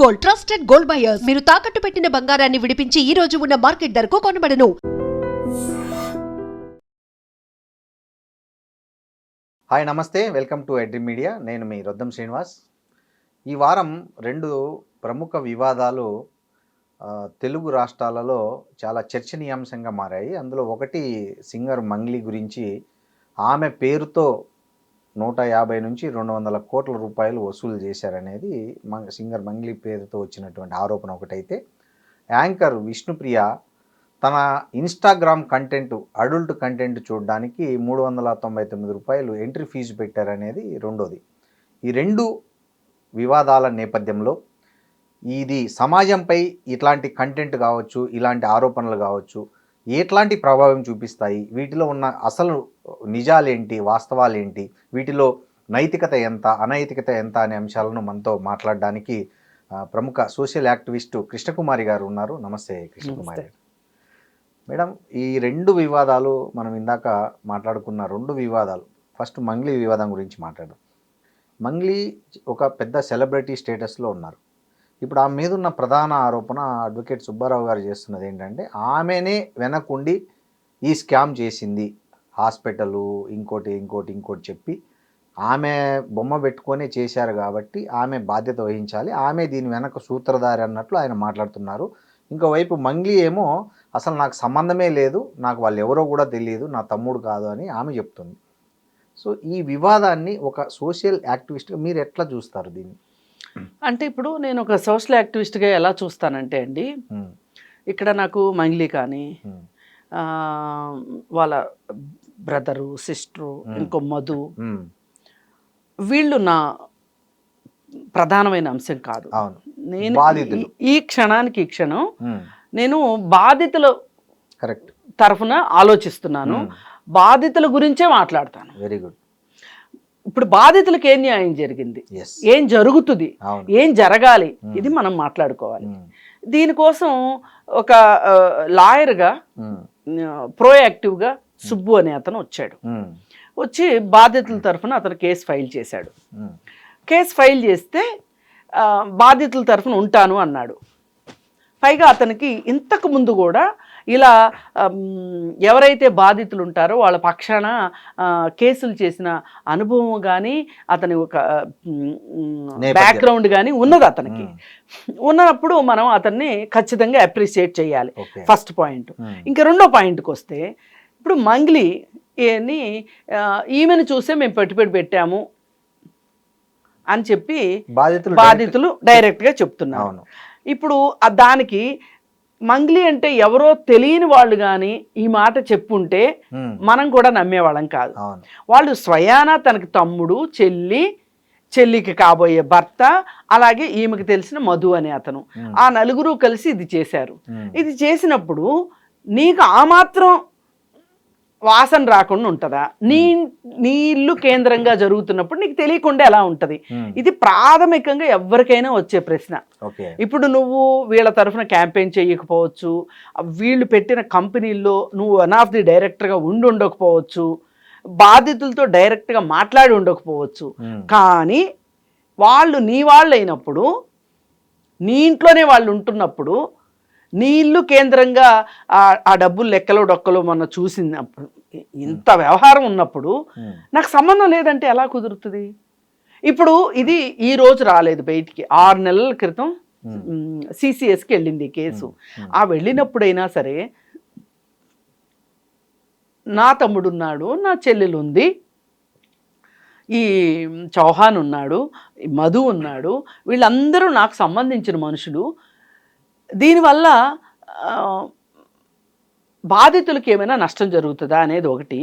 Gold, trusted gold buyers. మీరు తాకట్టు పెట్టిన బంగారాన్ని విడిపించి ఈ రోజు ఉన్న మార్కెట్ ధరకు కొనబడను. హాయ్ నమస్తే, వెల్కమ్ టు ఎడ్రీమ్ మీడియా. నేను మీ రొద్దం శ్రీనివాస్. ఈ వారం రెండు ప్రముఖ వివాదాలు తెలుగు రాష్ట్రాలలో చాలా చర్చనీయాంశంగా మారాయి. అందులో ఒకటి సింగర్ మంగ్లీ గురించి. ఆమె పేరుతో 150 నుంచి 200 కోట్ల రూపాయలు వసూలు చేశారనేది సింగర్ మంగ్లీ పేరుతో వచ్చినటువంటి ఆరోపణ ఒకటైతే, యాంకర్ విష్ణుప్రియ తన ఇన్స్టాగ్రామ్ కంటెంట్, అడల్ట్ కంటెంట్ చూడడానికి 399 రూపాయలు ఎంట్రీ ఫీజు పెట్టారనేది రెండోది. ఈ రెండు వివాదాల నేపథ్యంలో ఇది సమాజంపై ఇట్లాంటి కంటెంట్ కావచ్చు, ఇలాంటి ఆరోపణలు కావచ్చు, ఎట్లాంటి ప్రభావం చూపిస్తాయి, వీటిలో ఉన్న అసలు నిజాలేంటి, వాస్తవాలేంటి, వీటిలో నైతికత ఎంత, అనైతికత ఎంత అనే అంశాలను మనతో మాట్లాడడానికి ప్రముఖ సోషల్ యాక్టివిస్టు కృష్ణకుమారి గారు ఉన్నారు. నమస్తే కృష్ణకుమారి గారు. మేడం, ఈ రెండు వివాదాలు మనం ఇందాక మాట్లాడుకున్న రెండు వివాదాలు, ఫస్ట్ మంగ్లీ వివాదం గురించి మాట్లాడదాం. మంగ్లీ ఒక పెద్ద సెలబ్రిటీ స్టేటస్లో ఉన్నారు. ఇప్పుడు ఆమె మీద ఉన్న ప్రధాన ఆరోపణ అడ్వకేట్ సుబ్బారావు గారు చేస్తున్నది ఏంటంటే, ఆమెనే వెనకుండి ఈ స్కామ్ చేసింది, హాస్పిటలు ఇంకోటి చెప్పి ఆమె బొమ్మ పెట్టుకొని చేశారు కాబట్టి ఆమె బాధ్యత వహించాలి, ఆమె దీని వెనక సూత్రధారి అన్నట్లు ఆయన మాట్లాడుతున్నారు. ఇంకోవైపు మంగ్లీ ఏమో అసలు నాకు సంబంధమే లేదు, నాకు వాళ్ళు ఎవరో కూడా తెలియదు, నా తమ్ముడు కాదు అని ఆమె చెప్తుంది. సో ఈ వివాదాన్ని ఒక సోషల్ యాక్టివిస్ట్గా మీరు ఎట్లా చూస్తారు దీన్ని? అంటే ఇప్పుడు నేను ఒక సోషల్ యాక్టివిస్ట్గా ఎలా చూస్తానంటే అండి, ఇక్కడ నాకు మంగ్లీ కానీ వాళ్ళ బ్రదరు, సిస్టరు, ఇంకో మధు, వీళ్ళు నా ప్రధానమైన అంశం కాదు. నేను ఈ క్షణానికి క్షణం నేను బాధితుల తరఫున ఆలోచిస్తున్నాను, బాధితుల గురించే మాట్లాడతాను. Very good. ఇప్పుడు బాధితులకు ఏం న్యాయం జరిగింది, ఏం జరుగుతుంది, ఏం జరగాలి, ఇది మనం మాట్లాడుకోవాలి. దీనికోసం ఒక లాయర్గా ప్రోయాక్టివ్గా సుబ్బు అనే అతను వచ్చాడు. వచ్చి బాధితుల తరఫున అతను కేసు ఫైల్ చేశాడు. కేసు ఫైల్ చేస్తే బాధితుల తరఫున ఉంటాను అన్నాడు. పైగా అతనికి ఇంతకు ముందు కూడా ఇలా ఎవరైతే బాధితులు ఉంటారో వాళ్ళ పక్షాన కేసులు చేసిన అనుభవం కానీ, అతని ఒక బ్యాక్గ్రౌండ్ కానీ ఉన్నది అతనికి. ఉన్నప్పుడు మనం అతన్ని ఖచ్చితంగా అప్రిషియేట్ చేయాలి, ఫస్ట్ పాయింట్. ఇంకా రెండో పాయింట్కి వస్తే, ఇప్పుడు మంగ్లీ ఈమెను చూసే మేము పెట్టుబడి పెట్టాము అని చెప్పి బాధితులు డైరెక్ట్గా చెప్తున్నారు. ఇప్పుడు దానికి మంగ్లీ అంటే ఎవరో తెలియని వాళ్ళు కానీ ఈ మాట చెప్పుంటే మనం కూడా నమ్మేవాళ్ళం కాదు. వాళ్ళు స్వయానా తనకి తమ్ముడు, చెల్లికి కాబోయే భర్త, అలాగే ఈమెకి తెలిసిన మధు అనే అతను, ఆ నలుగురు కలిసి ఇది చేశారు. ఇది చేసినప్పుడు నీకు ఆ మాత్రం వాసన రాకుండా ఉంటుందా? నీ ఇల్లు కేంద్రంగా జరుగుతున్నప్పుడు నీకు తెలియకుండా ఎలా ఉంటుంది? ఇది ప్రాథమికంగా ఎవరికైనా వచ్చే ప్రశ్న. ఇప్పుడు నువ్వు వీళ్ళ తరఫున క్యాంపెయిన్ చేయకపోవచ్చు, వీళ్ళు పెట్టిన కంపెనీల్లో నువ్వు వన్ ఆఫ్ ది డైరెక్టర్గా ఉండకపోవచ్చు, బాధితులతో డైరెక్ట్గా మాట్లాడి ఉండకపోవచ్చు, కానీ వాళ్ళు నీ వాళ్ళు అయినప్పుడు, నీ ఇంట్లోనే వాళ్ళు ఉంటున్నప్పుడు, నీ ఇల్లు కేంద్రంగా ఆ డబ్బులు లెక్కలో డొక్కలో మొన్న చూసినప్పుడు, ఇంత వ్యవహారం ఉన్నప్పుడు నాకు సంబంధం లేదంటే ఎలా కుదురుతుంది? ఇప్పుడు ఇది ఈ రోజు రాలేదు బయటికి, 6 నెలల క్రితం సిసిఎస్కి వెళ్ళింది కేసు. ఆ వెళ్ళినప్పుడైనా సరే నా తమ్ముడు ఉన్నాడు, నా చెల్లెలు ఉంది, ఈ చౌహాన్ ఉన్నాడు, మధు ఉన్నాడు, వీళ్ళందరూ నాకు సంబంధించిన మనుషులు. దీనివల్ల బాధితులకి ఏమైనా నష్టం జరుగుతుందా అనేది ఒకటి.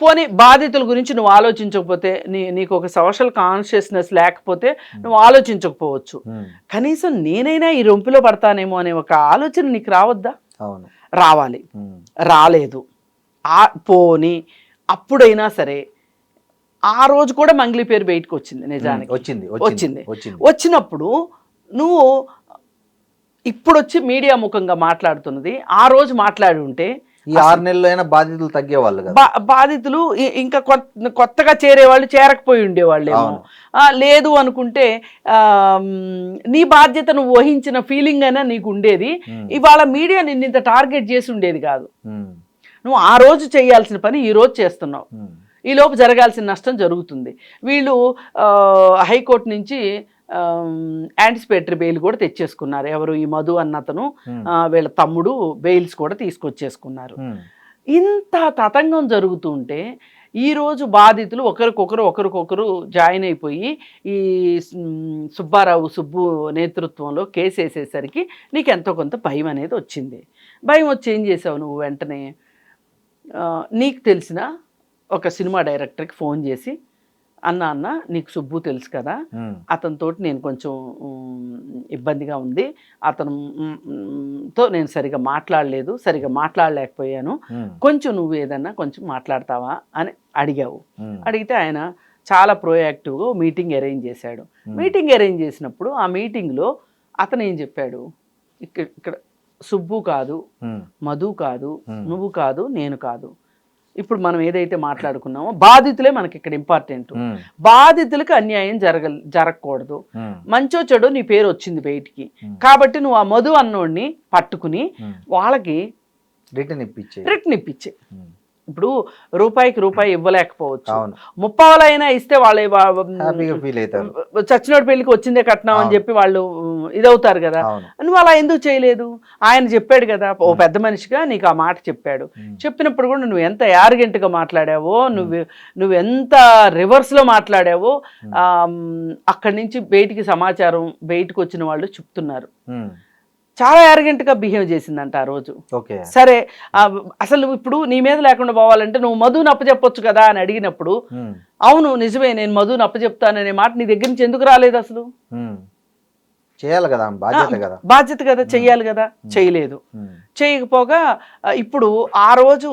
పోనీ బాధితుల గురించి నువ్వు ఆలోచించకపోతే, నీకు ఒక సోషల్ కాన్షియస్నెస్ లేకపోతే నువ్వు ఆలోచించకపోవచ్చు, కనీసం నేనైనా ఈ రొంపిలో పడతానేమో అనే ఒక ఆలోచన నీకు రావద్దా? రావాలి. రాలేదు. పోనీ అప్పుడైనా సరే, ఆ రోజు కూడా మంగ్లీ పేరు బయటకు వచ్చింది, నిజానికి వచ్చింది. వచ్చినప్పుడు నువ్వు ఇప్పుడు వచ్చి మీడియా ముఖంగా మాట్లాడుతున్నది, ఆ రోజు మాట్లాడి ఉంటే ఈ 6 నెలల్లో అయినా బాధితులు తగ్గేవాళ్ళు కదా. బాధితులు ఇంకా కొత్తగా చేరేవాళ్ళు చేరకపోయి ఉండేవాళ్ళేమో. లేదు అనుకుంటే నీ బాధ్యత నువ్వు వహించిన ఫీలింగ్ అయినా నీకు ఉండేది. ఇవాళ మీడియా నిన్ను ఇంత టార్గెట్ చేసి ఉండేది కాదు. నువ్వు ఆ రోజు చేయాల్సిన పని ఈ రోజు చేస్తున్నావు. ఈ లోపు జరగాల్సిన నష్టం జరుగుతుంది. వీళ్ళు హైకోర్టు నుంచి యాంటిసిపేటరీ బెయిల్ కూడా తెచ్చేసుకున్నారు. ఎవరు? ఈ మధు అన్నతను, వీళ్ళ తమ్ముడు బెయిల్స్ కూడా తీసుకొచ్చేసుకున్నారు. ఇంత తతంగం జరుగుతుంటే ఈరోజు బాధితులు ఒకరికొకరు జాయిన్ అయిపోయి ఈ సుబ్బు నేతృత్వంలో కేసు వేసేసరికి నీకు ఎంతో కొంత భయం అనేది వచ్చింది. భయం వచ్చి ఏం చేసావు నువ్వు? వెంటనే నీకు తెలిసిన ఒక సినిమా డైరెక్టర్కి ఫోన్ చేసి, అన్న నీకు సుబ్బు తెలుసు కదా, అతనితో నేను కొంచెం ఇబ్బందిగా ఉంది, అతనితో నేను సరిగా మాట్లాడలేకపోయాను, కొంచెం నువ్వు ఏదన్నా కొంచెం మాట్లాడతావా అని అడిగావు. అడిగితే ఆయన చాలా ప్రోయాక్టివ్గా మీటింగ్ అరేంజ్ చేశాడు. మీటింగ్ అరేంజ్ చేసినప్పుడు ఆ మీటింగ్లో అతను ఏం చెప్పాడు? ఇక్కడ సుబ్బు కాదు, మధు కాదు, నువ్వు కాదు, నేను కాదు, ఇప్పుడు మనం ఏదైతే మాట్లాడుకున్నామో బాధితులే మనకి ఇక్కడ ఇంపార్టెంట్. బాధితులకు అన్యాయం జరగకూడదు. మంచో చెడో నీ పేరు వచ్చింది బయటికి, కాబట్టి నువ్వు ఆ మధు అన్నోడిని పట్టుకుని వాళ్ళకి రిటర్న్ ఇప్పించే. ఇప్పుడు రూపాయికి రూపాయి ఇవ్వలేకపోవచ్చు, 30,000 అయినా ఇస్తే వాళ్ళు చచ్చినోడి పెళ్లికి వచ్చిందే కట్నం అని చెప్పి వాళ్ళు ఇదవుతారు కదా. నువ్వు అలా ఎందుకు చేయలేదు? ఆయన చెప్పాడు కదా, ఓ పెద్ద మనిషిగా నీకు ఆ మాట చెప్పాడు. చెప్పినప్పుడు కూడా నువ్వు ఎంత యారగెంట్గా మాట్లాడావో, నువ్వు ఎంత రివర్స్లో మాట్లాడావో అక్కడి నుంచి బయటికి సమాచారం బయటకు వచ్చిన వాళ్ళు చెప్తున్నారు. చాలా యారగెంట్గా బిహేవ్ చేసిందంట ఆ రోజు. సరే, అసలు ఇప్పుడు నీ మీద లేకుండా పోవాలంటే నువ్వు మధుని అప్పచెప్పొచ్చు కదా అని అడిగినప్పుడు, అవును నిజమే నేను మధుని అప్పచెప్తాననే మాట నీ దగ్గర నుంచి ఎందుకు రాలేదు? అసలు చేయాలి కదా, బాధ్యత కదా, చెయ్యాలి కదా, చేయలేదు. చేయకపోగా ఇప్పుడు ఆ రోజు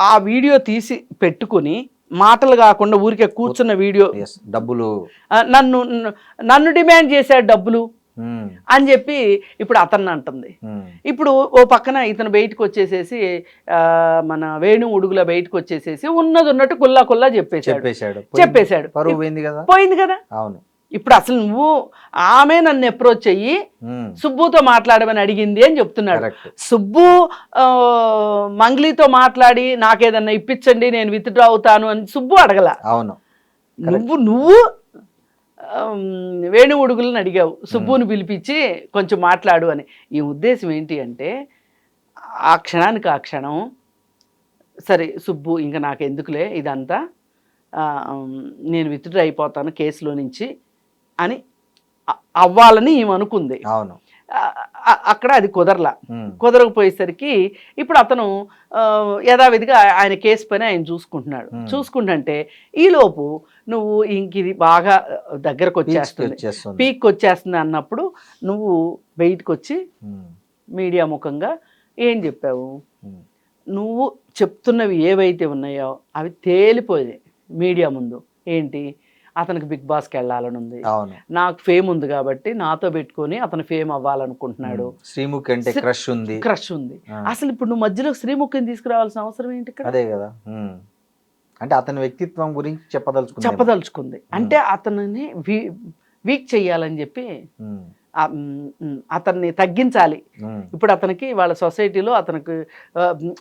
ఆ వీడియో తీసి పెట్టుకుని మాటలు కాకుండా ఊరికే కూర్చున్న వీడియో, డబ్బులు నన్ను డిమాండ్ చేశాడు డబ్బులు అని చెప్పి ఇప్పుడు అతన్ని అంటుంది. ఇప్పుడు ఓ పక్కన ఇతను బయటకు వచ్చేసేసి మన వేణు ఉడుగుల బయటకు వచ్చేసేసి ఉన్నట్టు కుల్లా చెప్పేశాడు. పోయింది కదా. అవును. ఇప్పుడు అసలు నువ్వు ఆమె నన్ను అప్రోచ్ అయ్యి సుబ్బుతో మాట్లాడమని అడిగింది అని చెప్తున్నాడు. సుబ్బు మంగ్లీతో మాట్లాడి నాకేదన్నా ఇప్పించండి నేను విత్డ్రా అవుతాను అని సుబ్బు అడగల. అవును. నువ్వు వేణు ఉడుగులను అడిగావు, సుబ్బుని పిలిపించి కొంచెం మాట్లాడు అని. ఈ ఉద్దేశం ఏంటి అంటే ఆ క్షణానికి ఆ క్షణం సరే సుబ్బు ఇంకా నాకు ఎందుకులే ఇదంతా, నేను విత్డ్రా అయిపోతాను కేసులో నుంచి అని అవ్వాలని ఈమె అనుకుంది. అవును. అక్కడ అది కుదరకపోయేసరికి ఇప్పుడు అతను యథావిధిగా ఆయన కేసు పని ఆయన చూసుకుంటుంటే ఈలోపు నువ్వు ఇంక ఇది బాగా దగ్గరకు వచ్చేస్తుంది, పీక్ వచ్చేస్తుంది అన్నప్పుడు నువ్వు బయటకు వచ్చి మీడియా ముఖంగా ఏం చెప్పావు? నువ్వు చెప్తున్నవి ఏవైతే ఉన్నాయో అవి తేలిపోయాయి మీడియా ముందు. ఏంటి? అతనికి బిగ్ బాస్కి వెళ్ళాలని ఉంది, నాకు ఫేమ్ ఉంది కాబట్టి నాతో పెట్టుకొని అతను ఫేమ్ అవ్వాలనుకుంటున్నాడు, శ్రీముఖి అంటే క్రష్ ఉంది. అసలు ఇప్పుడు నువ్వు మధ్యలో శ్రీముఖిని తీసుకురావాల్సిన అవసరం ఏంటి ఇక్కడ? అదే కదా, అంటే అతని వ్యక్తిత్వం గురించి చెప్పదలుచుకుంది. అంటే అతనిని వీక్ చెయ్యాలని చెప్పి అతన్ని తగ్గించాలి. ఇప్పుడు అతనికి వాళ్ళ సొసైటీలో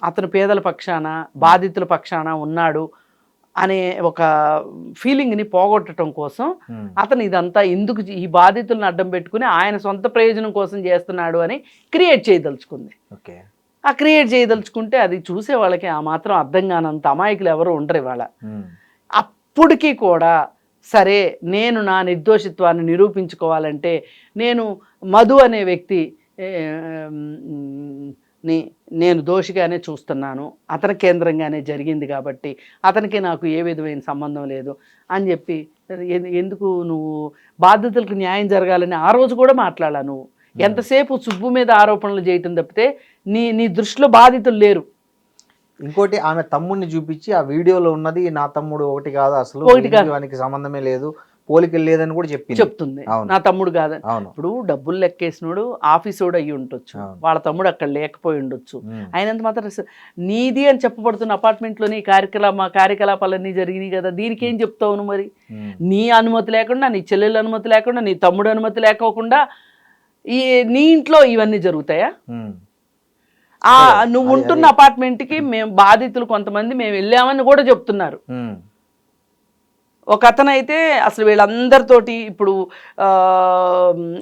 అతను పేదల పక్షాన బాధితుల పక్షాన ఉన్నాడు అనే ఒక ఫీలింగ్ని పోగొట్టడం కోసం అతను ఇదంతా ఎందుకు ఈ బాధితులను అడ్డం పెట్టుకుని ఆయన సొంత ప్రయోజనం కోసం చేస్తున్నాడు అని క్రియేట్ చేయదలుచుకుంది. ఆ క్రియేట్ చేయదలుచుకుంటే అది చూసే వాళ్ళకి ఆ మాత్రం అర్థం కానంత అమాయకులు ఎవరు ఉండరు ఇవాళ. అప్పటికీ కూడా సరే నేను నా నిర్దోషిత్వాన్ని నిరూపించుకోవాలంటే నేను మధు అనే వ్యక్తి నేను దోషిగానే చూస్తున్నాను, అతని కేంద్రంగానే జరిగింది కాబట్టి అతనికి నాకు ఏ విధమైన సంబంధం లేదు అని చెప్పి ఎందుకు నువ్వు బాధితులకు న్యాయం జరగాలని ఆ రోజు కూడా మాట్లాడాల. నువ్వు ఎంతసేపు సుబ్బు మీద ఆరోపణలు చేయటం తప్పితే నీ దృష్టిలో బాధితులు లేరు. ఇంకోటి ఆమె తమ్ముడిని చూపించి ఆ వీడియోలో ఉన్నది నా తమ్ముడు ఒకటి కాదు, అసలు వానికి సంబంధమే లేదు, పోలికలు లేదని కూడా చెప్తుంది. అవును. నా తమ్ముడు కాదని. అవును. ఇప్పుడు డబ్బులు లెక్కేసినోడు ఆఫీసోడు అయ్యి ఉండొచ్చు, అవును. వాళ్ళ తమ్ముడు అక్కడ లేకపోయి ఉండొచ్చు. అయినంత మాత్రం నీది అని చెప్పబడుతున్న అపార్ట్మెంట్లోని కార్యకలాపాలన్నీ జరిగినాయి కదా, దీనికి ఏం చెప్తావు నువ్వు మరి? నీ అనుమతి లేకుండా, నీ చెల్లెల అనుమతి లేకుండా, నీ తమ్ముడు అనుమతి లేకోకుండా నీ ఇంట్లో ఇవన్నీ జరుగుతాయా? నువ్వు ఉంటున్న అపార్ట్మెంట్కి మేము బాధితులు కొంతమంది మేము వెళ్ళామని కూడా చెప్తున్నారు. ఒక అతనైతే అసలు వీళ్ళందరితోటి ఇప్పుడు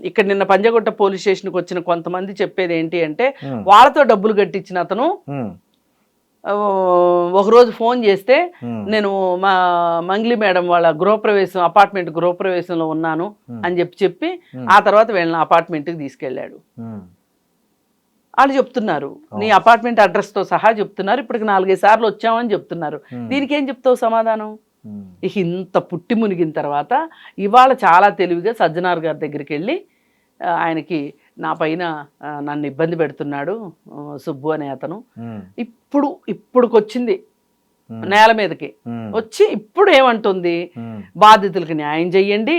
ఇక్కడ నిన్న పంజగుట్ట పోలీస్ స్టేషన్కి వచ్చిన కొంతమంది చెప్పేది ఏంటి అంటే, వాళ్ళతో డబ్బులు కట్టించిన అతను ఒకరోజు ఫోన్ చేస్తే నేను మా మంగ్లీ మేడం వాళ్ళ గృహప్రవేశం అపార్ట్మెంట్ గృహప్రవేశంలో ఉన్నాను అని చెప్పి ఆ తర్వాత వీళ్ళని అపార్ట్మెంట్కి తీసుకెళ్ళాడు. వాళ్ళు చెప్తున్నారు, నీ అపార్ట్మెంట్ అడ్రస్తో సహా చెప్తున్నారు, ఇప్పటికి 4-5 సార్లు వచ్చామని చెప్తున్నారు. దీనికి ఏం చెప్తావు సమాధానం? ఇక ఇంత పుట్టి మునిగిన తర్వాత ఇవాళ చాలా తెలివిగా సజ్జనార్ గారి దగ్గరికి వెళ్ళి ఆయనకి నా పైన నన్ను ఇబ్బంది పెడుతున్నాడు సుబ్బు అనే అతను, ఇప్పుడుకొచ్చింది నేల మీదకి వచ్చి ఇప్పుడు ఏమంటుంది, బాధితులకు న్యాయం చెయ్యండి,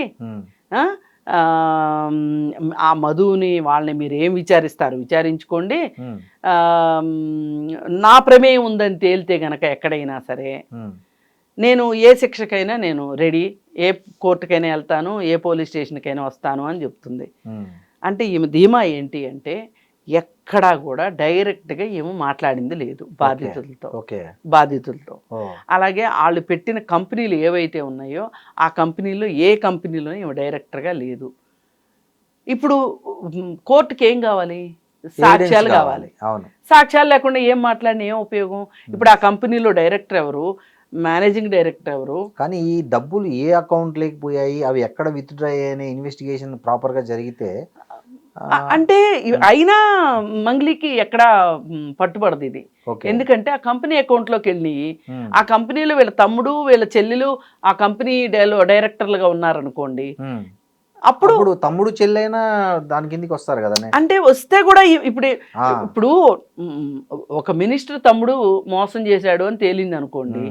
ఆ మధుని వాళ్ళని మీరు ఏం విచారిస్తారు విచారించుకోండి, నా ప్రమేయం ఉందని తేలితే గనక ఎక్కడైనా సరే నేను ఏ శిక్షకైనా నేను రెడీ, ఏ కోర్టుకైనా వెళ్తాను, ఏ పోలీస్ స్టేషన్కైనా వస్తాను అని చెప్తుంది. అంటే ఈమె ధీమా ఏంటి అంటే ఎక్కడా కూడా డైరెక్ట్గా ఏమో మాట్లాడింది లేదు బాధితులతో. అలాగే వాళ్ళు పెట్టిన కంపెనీలు ఏవైతే ఉన్నాయో ఆ కంపెనీలో ఏ కంపెనీలో ఏమో డైరెక్టర్గా లేదు. ఇప్పుడు కోర్టుకి ఏం కావాలి? సాక్ష్యాలు కావాలి. సాక్ష్యాలు లేకుండా ఏం మాట్లాడిన ఏం ఉపయోగం? ఇప్పుడు ఆ కంపెనీలో డైరెక్టర్ ఎవరు, మేనేజింగ్ డైరెక్టర్ ఎవరు? కానీ ఈ డబ్బులు ఏ అకౌంట్ లేకపోయాయి, అవి ఎక్కడ విత్డ్రా అయ్యాయనే ఇన్వెస్టిగేషన్ ప్రాపర్గా జరిగితే అంటే అయినా మంగ్లీకి ఎక్కడ పట్టుబడదు ఇది. ఎందుకంటే ఆ కంపెనీ అకౌంట్లోకి వెళ్ళి ఆ కంపెనీలో వీళ్ళ తమ్ముడు వీళ్ళ చెల్లెలు ఆ కంపెనీ డైరెక్టర్లుగా ఉన్నారనుకోండి, అప్పుడు తమ్ముడు చెల్లైనా దాని కిందకి వస్తారు కదా. అంటే వస్తే కూడా ఇప్పుడు ఒక మినిస్టర్ తమ్ముడు మోసం చేశాడు అని తేలింది అనుకోండి,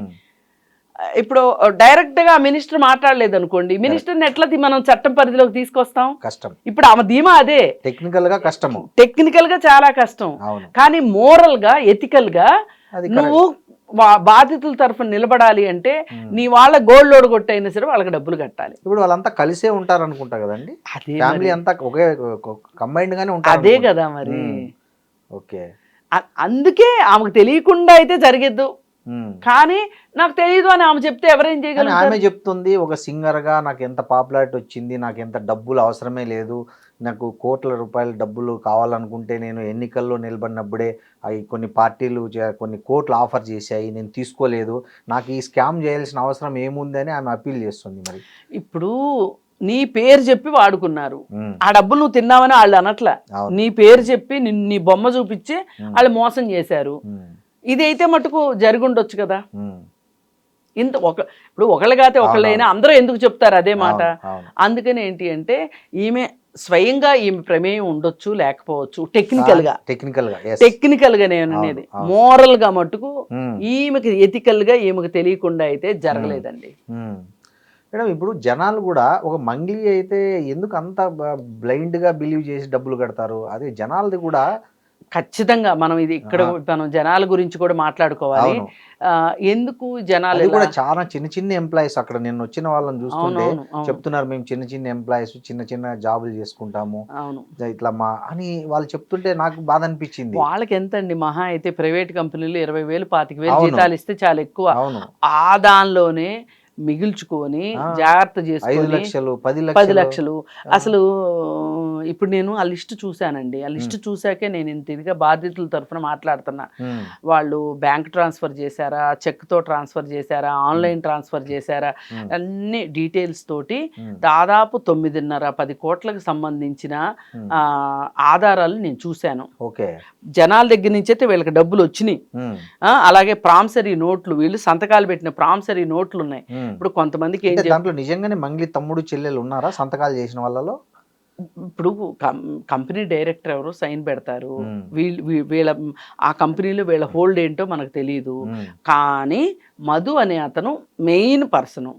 ఇప్పుడు డైరెక్ట్ గా మినిస్టర్ మాట్లాడలేదు అనుకోండి, మినిస్టర్ని ఎట్లా మనం చట్టం పరిధిలోకి తీసుకొస్తాం? కష్టం. ఇప్పుడు ఆమె ధీమా అదే. టెక్నికల్ గా కష్టము, టెక్నికల్ గా చాలా కష్టం. కానీ మోరల్ గా ఎథికల్ గా నువ్వు బాధితుల తరఫున నిలబడాలి అంటే నీ వాళ్ళ గోల్డ్ లోడ్ కొట్టైనా సరే వాళ్ళకి డబ్బులు కట్టాలి. ఇప్పుడు వాళ్ళంతా కలిసే ఉంటారు అనుకుంటా కదండి, ఫ్యామిలీ అంతా ఒకే కంబైన్డ్ గానే ఉంటారు. అదే కదా మరి. ఓకే, అందుకే ఆమెకు తెలియకుండా అయితే జరిగేద్దు. కానీ నాకు తెలియదు అని ఆమె చెప్తే ఎవరేం చేయగలరు? ఆమె చెప్తుంది, ఒక సింగర్ గా నాకు ఎంత పాపులారిటీ వచ్చింది, నాకు ఎంత డబ్బులు అవసరమే లేదు, నాకు కోట్ల రూపాయల డబ్బులు కావాలనుకుంటే నేను ఎన్నికల్లో నిలబడినప్పుడే అవి కొన్ని పార్టీలు కొన్ని కోట్లు ఆఫర్ చేశాయి, నేను తీసుకోలేదు, నాకు ఈ స్కామ్ చేయాల్సిన అవసరం ఏముంది అని ఆమె అప్పీల్ చేస్తుంది. మరి ఇప్పుడు నీ పేరు చెప్పి వాడుకున్నారు, ఆ డబ్బులు నువ్వు తిన్నావని వాళ్ళు అనట్లా, నీ పేరు చెప్పి నీ బొమ్మ చూపించి వాళ్ళు మోసం చేశారు. ఇది అయితే మటుకు జరిగి ఉండొచ్చు కదా. ఇప్పుడు ఒకళ్ళు కాతే ఒకళ్ళైనా అందరూ ఎందుకు చెప్తారు అదే మాట? అందుకని ఏంటి అంటే ఈమె స్వయంగా ఈమె ప్రమేయం ఉండొచ్చు లేకపోవచ్చు, టెక్నికల్ గా నేను అనేది, మోరల్ గా మటుకు ఈమెకి ఎథికల్ గా ఈమెకు తెలియకుండా అయితే జరగలేదండి. మేడం, ఇప్పుడు జనాలు కూడా ఒక మంగ్లీ అయితే ఎందుకు అంత బ్లైండ్ గా బిలీవ్ చేసి డబ్బులు కడతారు? అదే జనాలది కూడా ఖచ్చితంగా మనం ఇది ఇక్కడ మనం జనాల గురించి కూడా మాట్లాడుకోవాలి. ఎందుకు జనాలు కూడా చాలా చిన్న చిన్న ఎంప్లాయీస్, అక్కడ నేను వచ్చిన వాళ్ళని చూస్తుంటే చెప్తున్నారు, మేము చిన్న చిన్న ఎంప్లాయీస్ చిన్న చిన్న జాబులు చేసుకుంటాము ఇట్లా మా అని వాళ్ళు చెప్తుంటే నాకు బాధ అనిపించింది. వాళ్ళకి ఎంత అండి, మహా అయితే ప్రైవేట్ కంపెనీలు 20,000 25,000 జీతాలు ఇస్తే చాలా ఎక్కువ. ఆ దానిలోనే మిగిల్చుకొని జాగ్రత్త చేసుకొని 5 లక్షలు 10 లక్షలు. అసలు ఇప్పుడు నేను ఆ లిస్ట్ చూశానండి, ఆ లిస్ట్ చూశాకే నేను ఇంతగా బాధితుల తరఫున మాట్లాడుతున్నా. వాళ్ళు బ్యాంక్ ట్రాన్స్ఫర్ చేశారా, చెక్తో ట్రాన్స్ఫర్ చేశారా, ఆన్లైన్ ట్రాన్స్ఫర్ చేశారా, అన్ని డీటెయిల్స్ తోటి దాదాపు 9.5-10 కోట్లకు సంబంధించిన ఆధారాలు నేను చూశాను. జనాల దగ్గర నుంచి అయితే వీళ్ళకి డబ్బులు వచ్చినాయి. అలాగే ప్రామిసరీ నోట్లు, వీళ్ళు సంతకాలు పెట్టిన ప్రామిసరీ నోట్లు ఉన్నాయి. ఇప్పుడు కొంతమందికి దాంట్లో నిజంగానే మంగ్లీ తమ్ముడు చెల్లెలు ఉన్నారా సంతకాలు చేసిన వాళ్ళలో? ఇప్పుడు కంపెనీ డైరెక్టర్ ఎవరు సైన్ పెడతారు, వీళ్ళ ఆ కంపెనీలో వీళ్ళ హోల్డ్ ఏంటో మనకు తెలియదు. కానీ మధు అనే అతను మెయిన్ పర్సన్.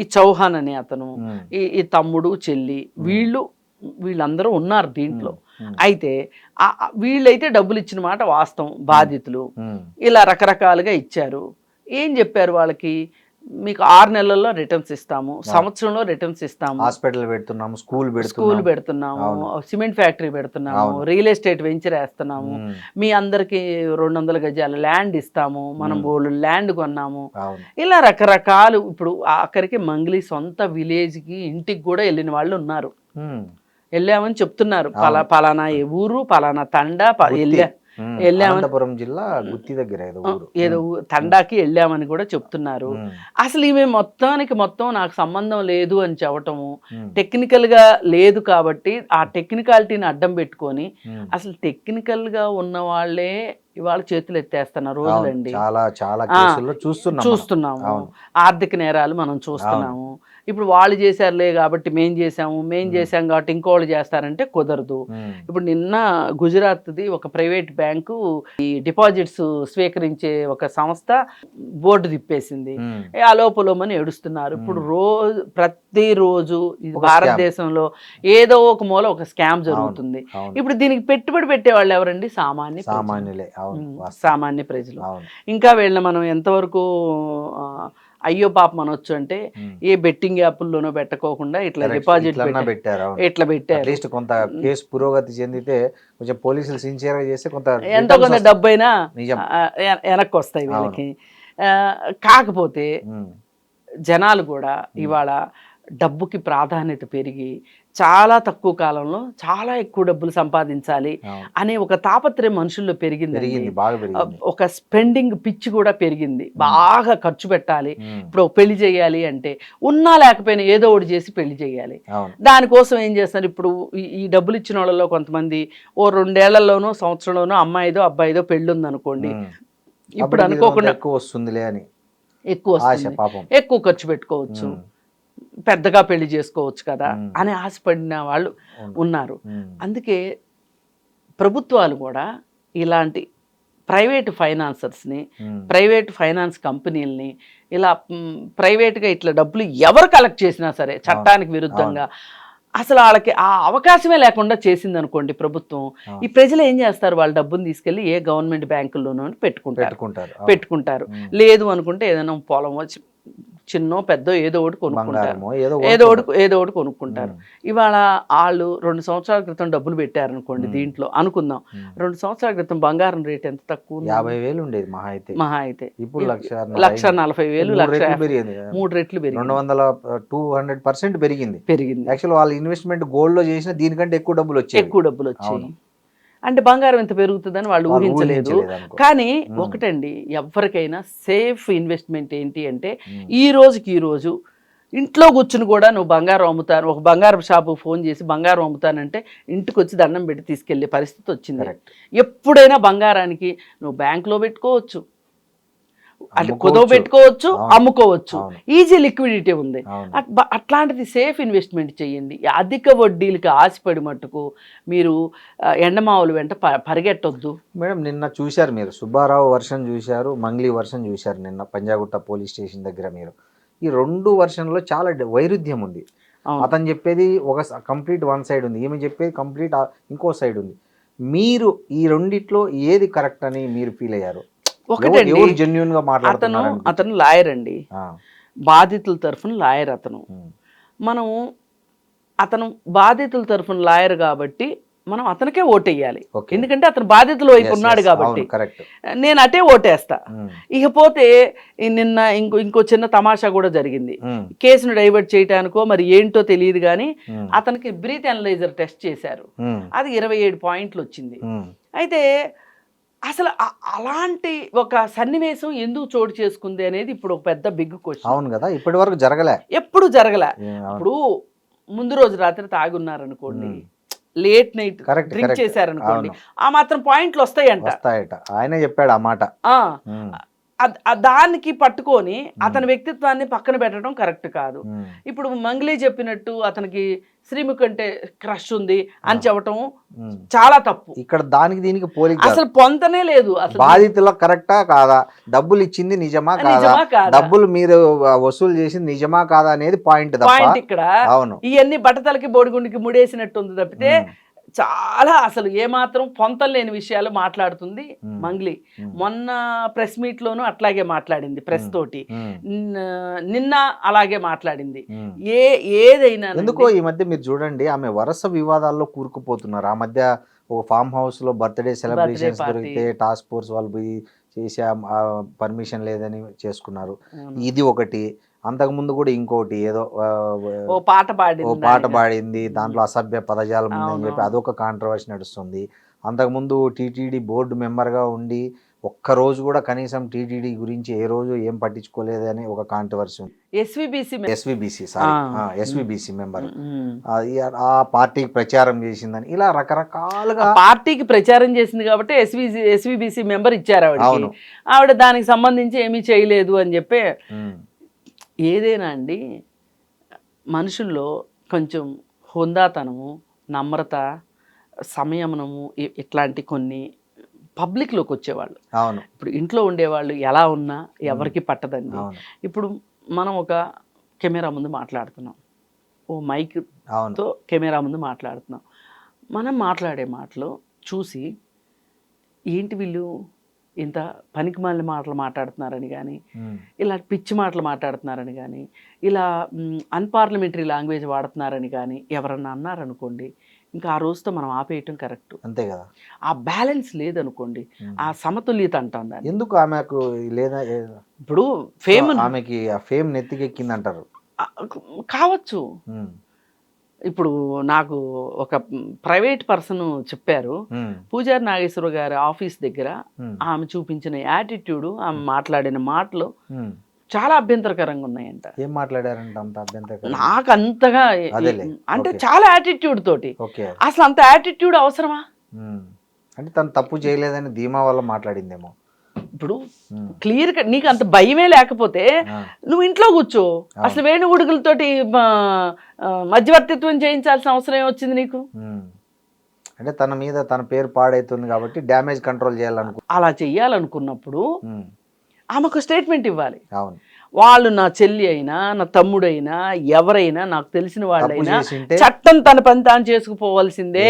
ఈ చౌహాన్ అనే అతను, ఉమ్, ఈ తమ్ముడు చెల్లి, వీళ్ళందరూ ఉన్నారు దీంట్లో. అయితే వీళ్ళైతే డబ్బులు ఇచ్చిన మాట వాస్తవం, బాధితులు ఉమ్, ఇలా రకరకాలుగా ఇచ్చారు. ఏం చెప్పారు వాళ్ళకి, మీకు 6 నెలల్లో రిటర్న్స్ ఇస్తాము, సంవత్సరంలో రిటర్న్స్ ఇస్తాము, హాస్పిటల్ పెడుతున్నాము, స్కూల్ పెడుతున్నాము, సిమెంట్ ఫ్యాక్టరీ పెడుతున్నాము, రియల్ ఎస్టేట్ వెంచర్ వేస్తున్నాము, మీ అందరికి 200 గజాల ల్యాండ్ ఇస్తాము, మనం బోళ్ళు ల్యాండ్ కొన్నాము, ఇలా రకరకాలు. ఇప్పుడు ఆఖరికి మంగ్లీ సొంత విలేజ్కి ఇంటికి కూడా వెళ్ళిన వాళ్ళు ఉన్నారు, వెళ్ళామని చెప్తున్నారు. పలానా ఊరు, పలానా తండా అనంతపురం జిల్లా గుత్తి దగ్గర ఏదో తండాకి వెళ్ళామని కూడా చెప్తున్నారు. అసలు ఈమె మొత్తం నాకు సంబంధం లేదు అని చెప్పటము, టెక్నికల్ గా లేదు కాబట్టి ఆ టెక్నికాలిటీని అడ్డం పెట్టుకొని, అసలు టెక్నికల్ గా ఉన్న వాళ్ళే ఇవాళ చేతులు ఎత్తేస్తున్నారు రోజులండి. చూస్తున్నాము ఆర్థిక నేరాలు మనం చూస్తున్నాము. ఇప్పుడు వాళ్ళు చేశారులే కాబట్టి మేం చేసాం కాబట్టి ఇంకోళ్ళు చేస్తారంటే కుదరదు. ఇప్పుడు నిన్న గుజరాత్ది ఒక ప్రైవేట్ బ్యాంకు ఈ డిపాజిట్స్ స్వీకరించే ఒక సంస్థ బోర్డు తిప్పేసింది, ఆ లోపలమని ఏడుస్తున్నారు. ఇప్పుడు ప్రతిరోజు భారతదేశంలో ఏదో ఒక మూల ఒక స్కామ్ జరుగుతుంది. ఇప్పుడు దీనికి పెట్టుబడి పెట్టే వాళ్ళు ఎవరండి? సామాన్య ప్రజలు. ఇంకా వీళ్ళని మనం ఎంతవరకు అయ్యో పాపం అనొచ్చు అంటే, ఏ బెట్టింగ్ యాప్ల్లోనో పెట్టకోకుండా ఇట్లా డిపాజిట్ పెట్టారు. కొంత కేసు పురోగతి చెందితే కొంచెం పోలీసులు సిన్సియర్ గా చేస్తే ఎంతో కొంత డబ్బైనా వెనక్కి వస్తాయి వీళ్ళకి. కాకపోతే జనాలు కూడా ఇవాళ డబ్బుకి ప్రాధాన్యత పెరిగి చాలా తక్కువ కాలంలో చాలా ఎక్కువ డబ్బులు సంపాదించాలి అనే ఒక తాపత్రయం మనుషుల్లో పెరిగింది. ఒక స్పెండింగ్ పిచ్చి కూడా పెరిగింది, బాగా ఖర్చు పెట్టాలి. ఇప్పుడు పెళ్లి చేయాలి అంటే ఉన్నా లేకపోయినా ఏదో ఒకటి చేసి పెళ్లి చేయాలి. దానికోసం ఏం చేస్తారు, ఇప్పుడు ఈ డబ్బులు ఇచ్చిన వాళ్ళలో కొంతమంది ఓ 2 ఏళ్లలోనో సంవత్సరంలోనో అమ్మాయిదో అబ్బాయిదో పెళ్లి ఉంది అనుకోండి, ఇప్పుడు అనుకోకుండా ఎక్కువ వస్తుంది, ఎక్కువ ఖర్చు పెట్టుకోవచ్చు, పెద్దగా పెళ్లి చేసుకోవచ్చు కదా అని ఆశపడిన వాళ్ళు ఉన్నారు. అందుకే ప్రభుత్వాలు కూడా ఇలాంటి ప్రైవేట్ ఫైనాన్సర్స్ని, ప్రైవేట్ ఫైనాన్స్ కంపెనీలని, ఇలా ప్రైవేట్గా ఇట్లా డబ్బులు ఎవరు కలెక్ట్ చేసినా సరే చట్టానికి విరుద్ధంగా అసలు వాళ్ళకి ఆ అవకాశమే లేకుండా చేసింది అనుకోండి ప్రభుత్వం, ఈ ప్రజలు ఏం చేస్తారు, వాళ్ళ డబ్బును తీసుకెళ్లి ఏ గవర్నమెంట్ బ్యాంకుల్లోనూ పెట్టుకుంటారు. లేదు అనుకుంటే ఏదైనా పొలం వచ్చి చిన్నో పెద్దో ఏదో ఒకటి కొనుక్కుంటారు. ఇవాళ వాళ్ళు 2 సంవత్సరాల క్రితం డబ్బులు పెట్టారనుకోండి, దీంట్లో అనుకుందాం 2 సంవత్సరాల క్రితం బంగారం రేట్ ఎంత తక్కువ, 50,000 ఉండేది మహా అయితే. ఇప్పుడు 1,40,000, 3 రెట్లు పెరిగింది, 200% పెరిగింది. యాక్చువల్ వాళ్ళ ఇన్వెస్ట్మెంట్ గోల్డ్ లో చేసిన దీనికంటే ఎక్కువ డబ్బులు వచ్చాయి. అంటే బంగారం ఎంత పెరుగుతుందని వాళ్ళు ఊహించలేదు. కానీ ఒకటండి, ఎవరికైనా సేఫ్ ఇన్వెస్ట్మెంట్ ఏంటి అంటే, ఈ రోజు ఇంట్లో కూర్చుని కూడా నువ్వు బంగారం అమ్ముతాను, ఒక బంగారం షాపు ఫోన్ చేసి బంగారం అమ్ముతానంటే ఇంటికి వచ్చి దండం పెట్టి తీసుకెళ్లే పరిస్థితి వచ్చింది. ఎప్పుడైనా బంగారానికి నువ్వు బ్యాంకులో పెట్టుకోవచ్చు, అంటే కుదవ పెట్టుకోవచ్చు, అమ్ముకోవచ్చు, ఈజీ లిక్విడిటీ ఉంది. అట్లాంటిది సేఫ్ ఇన్వెస్ట్మెంట్ చేయండి. అధిక వడ్డీలకి ఆశపడి మట్టుకు మీరు ఎండమావులు వెంట పరిగెట్టొద్దు. మేడం, నిన్న చూశారు మీరు, సుబ్బారావు వర్షన్ చూశారు, మంగ్లీ వర్షన్ చూశారు. నిన్న పంజాగుట్ట పోలీస్ స్టేషన్ దగ్గర మీరు ఈ 2 వర్షన్లో చాలా వైరుధ్యం ఉంది. అతను చెప్పేది ఒక కంప్లీట్ వన్ సైడ్ ఉంది, ఈమె చెప్పేది కంప్లీట్ ఇంకో సైడ్ ఉంది. మీరు ఈ రెండిట్లో ఏది కరెక్ట్ అని మీరు ఫీల్ అయ్యారు? అతను లాయర్ అండి, బాధితుల తరఫున లాయర్ అతను బాధితుల తరఫున లాయర్ కాబట్టి మనం అతనికే ఓటేయాలి. ఎందుకంటే అతను బాధితుల వైపు ఉన్నాడు కాబట్టి నేను అటే ఓటేస్తా. ఇకపోతే నిన్న ఇంకో చిన్న తమాషా కూడా జరిగింది. కేసును డైవర్ట్ చేయడానికో మరి ఏంటో తెలియదు కానీ అతనికి బ్రీత్ అనలైజర్ టెస్ట్ చేశారు, అది 27 పాయింట్లు వచ్చింది. అయితే అసలు అలాంటి ఒక సన్నివేశం ఎందుకు చోటు చేసుకుంది అనేది ఇప్పుడు ఒక పెద్ద బిగ్ క్వశ్చన్. అవును కదా, ఇప్పటి వరకు జరగలే. ఇప్పుడు ముందు రోజు రాత్రి తాగున్నారనుకోండి, లేట్ నైట్ డ్రింక్ చేశారనుకోండి, ఆ మాత్రం పాయింట్లు వస్తాయంట. ఆయన చెప్పాడు ఆ మాట. దానికి పట్టుకొని అతని వ్యక్తిత్వాన్ని పక్కన పెట్టడం కరెక్ట్ కాదు. ఇప్పుడు మంగ్లీ చెప్పినట్టు అతనికి శ్రీముఖి అంటే క్రష్ ఉంది అని చెప్పటం చాలా తప్పు. ఇక్కడ దానికి దీనికి పోలిక అసలు పొంతనే లేదు. అసలు బాధితుల కరెక్టా కాదా, డబ్బులు ఇచ్చింది నిజమా కాదా, డబ్బులు మీరు వసూలు చేసింది నిజమా కాదా అనేది పాయింట్ ఇక్కడ. అవును, ఇవన్నీ బట్టతలకి బోడిగుండికి ముడేసినట్టు ఉంది తప్పితే చాలా అసలు ఏమాత్రం పొంతం లేని విషయాలు మాట్లాడుతుంది మంగ్లీ. మొన్న ప్రెస్ మీట్ లోనూ అట్లాగే మాట్లాడింది, ప్రెస్ తోటి నిన్న అలాగే మాట్లాడింది. ఏదైనా ఎందుకో ఈ మధ్య మీరు చూడండి, ఆమె వరుస వివాదాల్లో కూరుకుపోతున్నారు. ఆ మధ్య ఒక ఫామ్ హౌస్ లో బర్త్డే సెలబ్రేషన్స్ దొరికితే టాస్క్ ఫోర్స్ వాళ్ళు పోయి చేసే పర్మిషన్ లేదని చేసుకున్నారు. ఇది ఒకటి. అంతకుముందు కూడా ఇంకోటి ఏదో ఓ పాట పాడింది, దాంట్లో అసభ్య పదజాలం ఉందని చెప్పి అదొక కాంట్రవర్సీ నడుస్తుంది. అంతకుముందు టీటీడీ బోర్డు మెంబర్గా ఉండి ఒక్కరోజు కూడా కనీసం టీటీడీ గురించి ఏ రోజు ఏం పట్టించుకోలేదని ఒక కాంట్రవర్సీ ఉంది. ఎస్విబిసి మెంబర్ ఆ పార్టీకి ప్రచారం చేసిందని ఇలా రకరకాలుగా పార్టీకి ప్రచారం చేసింది కాబట్టి ఎస్విబిసి మెంబర్ ఇచ్చారు ఆవిడ దానికి సంబంధించి ఏమీ చేయలేదు అని చెప్పి. ఏదైనా అండి, మనుషుల్లో కొంచెం హుందాతనము, నమ్రత, సంయమనము ఇట్లాంటి కొన్ని పబ్లిక్లోకి వచ్చేవాళ్ళు. అవును, ఇప్పుడు ఇంట్లో ఉండేవాళ్ళు ఎలా ఉన్నా ఎవరికి పట్టదండి. ఇప్పుడు మనం ఒక కెమెరా ముందు మాట్లాడుతున్నాం, ఓ మైక్తో కెమెరా ముందు మాట్లాడుతున్నాం. మనం మాట్లాడే మాటలు చూసి ఏంటి వీళ్ళు ఇంత పనికిమాలిన మాటలు మాట్లాడుతున్నారని కానీ, ఇలా పిచ్చి మాటలు మాట్లాడుతున్నారని కానీ, ఇలా అన్పార్లమెంటరీ లాంగ్వేజ్ వాడుతున్నారని కానీ ఎవరన్నా అన్నారనుకోండి, ఇంకా ఆ రోజుతో మనం ఆపేయటం కరెక్ట్. అంతే కదా. ఆ బ్యాలెన్స్ లేదనుకోండి, ఆ సమతుల్యత అంటాం దాన్ని. ఎందుకు ఆమెకు లేదా? ఇప్పుడు ఫేమ్, ఆమెకి ఆ ఫేమ్ నెత్తికెక్కింది అంటారు. కావచ్చు. ఇప్పుడు నాకు ఒక ప్రైవేట్ పర్సన్ చెప్పారు, పూజారి నాగేశ్వర గారి ఆఫీస్ దగ్గర ఆమె చూపించిన యాటిట్యూడ్, ఆమె మాట్లాడిన మాటలు చాలా అభ్యంతరకరంగా ఉన్నాయంట. ఏం మాట్లాడారంట అంత అభ్యంతరకరం? నాకు అంతగా అంటే చాలా యాటిట్యూడ్ తోటి. అసలు అంత యాటిట్యూడ్ అవసరమా? అంటే తను తప్పు చేయలేదని ధీమా వల్ల మాట్లాడిందేమో. ఇప్పుడు క్లియర్ గా నీకు అంత భయమే లేకపోతే నువ్వు ఇంట్లో కూర్చో. అసలు వేణుగుడుగులతోటి మధ్యవర్తిత్వం చేయించాల్సిన అవసరం వచ్చింది నీకు? అంటే తన మీద తన పేరు పాడైతుంది కాబట్టి డ్యామేజ్ కంట్రోల్ చేయాలనుకో. అలా చెయ్యాలనుకున్నప్పుడు ఆమెకు స్టేట్మెంట్ ఇవ్వాలి. అవును, వాళ్ళు నా చెల్లి అయినా నా తమ్ముడైనా ఎవరైనా నాకు తెలిసిన వాళ్ళైనా చట్టం తన పని తాను చేసుకుపోవాల్సిందే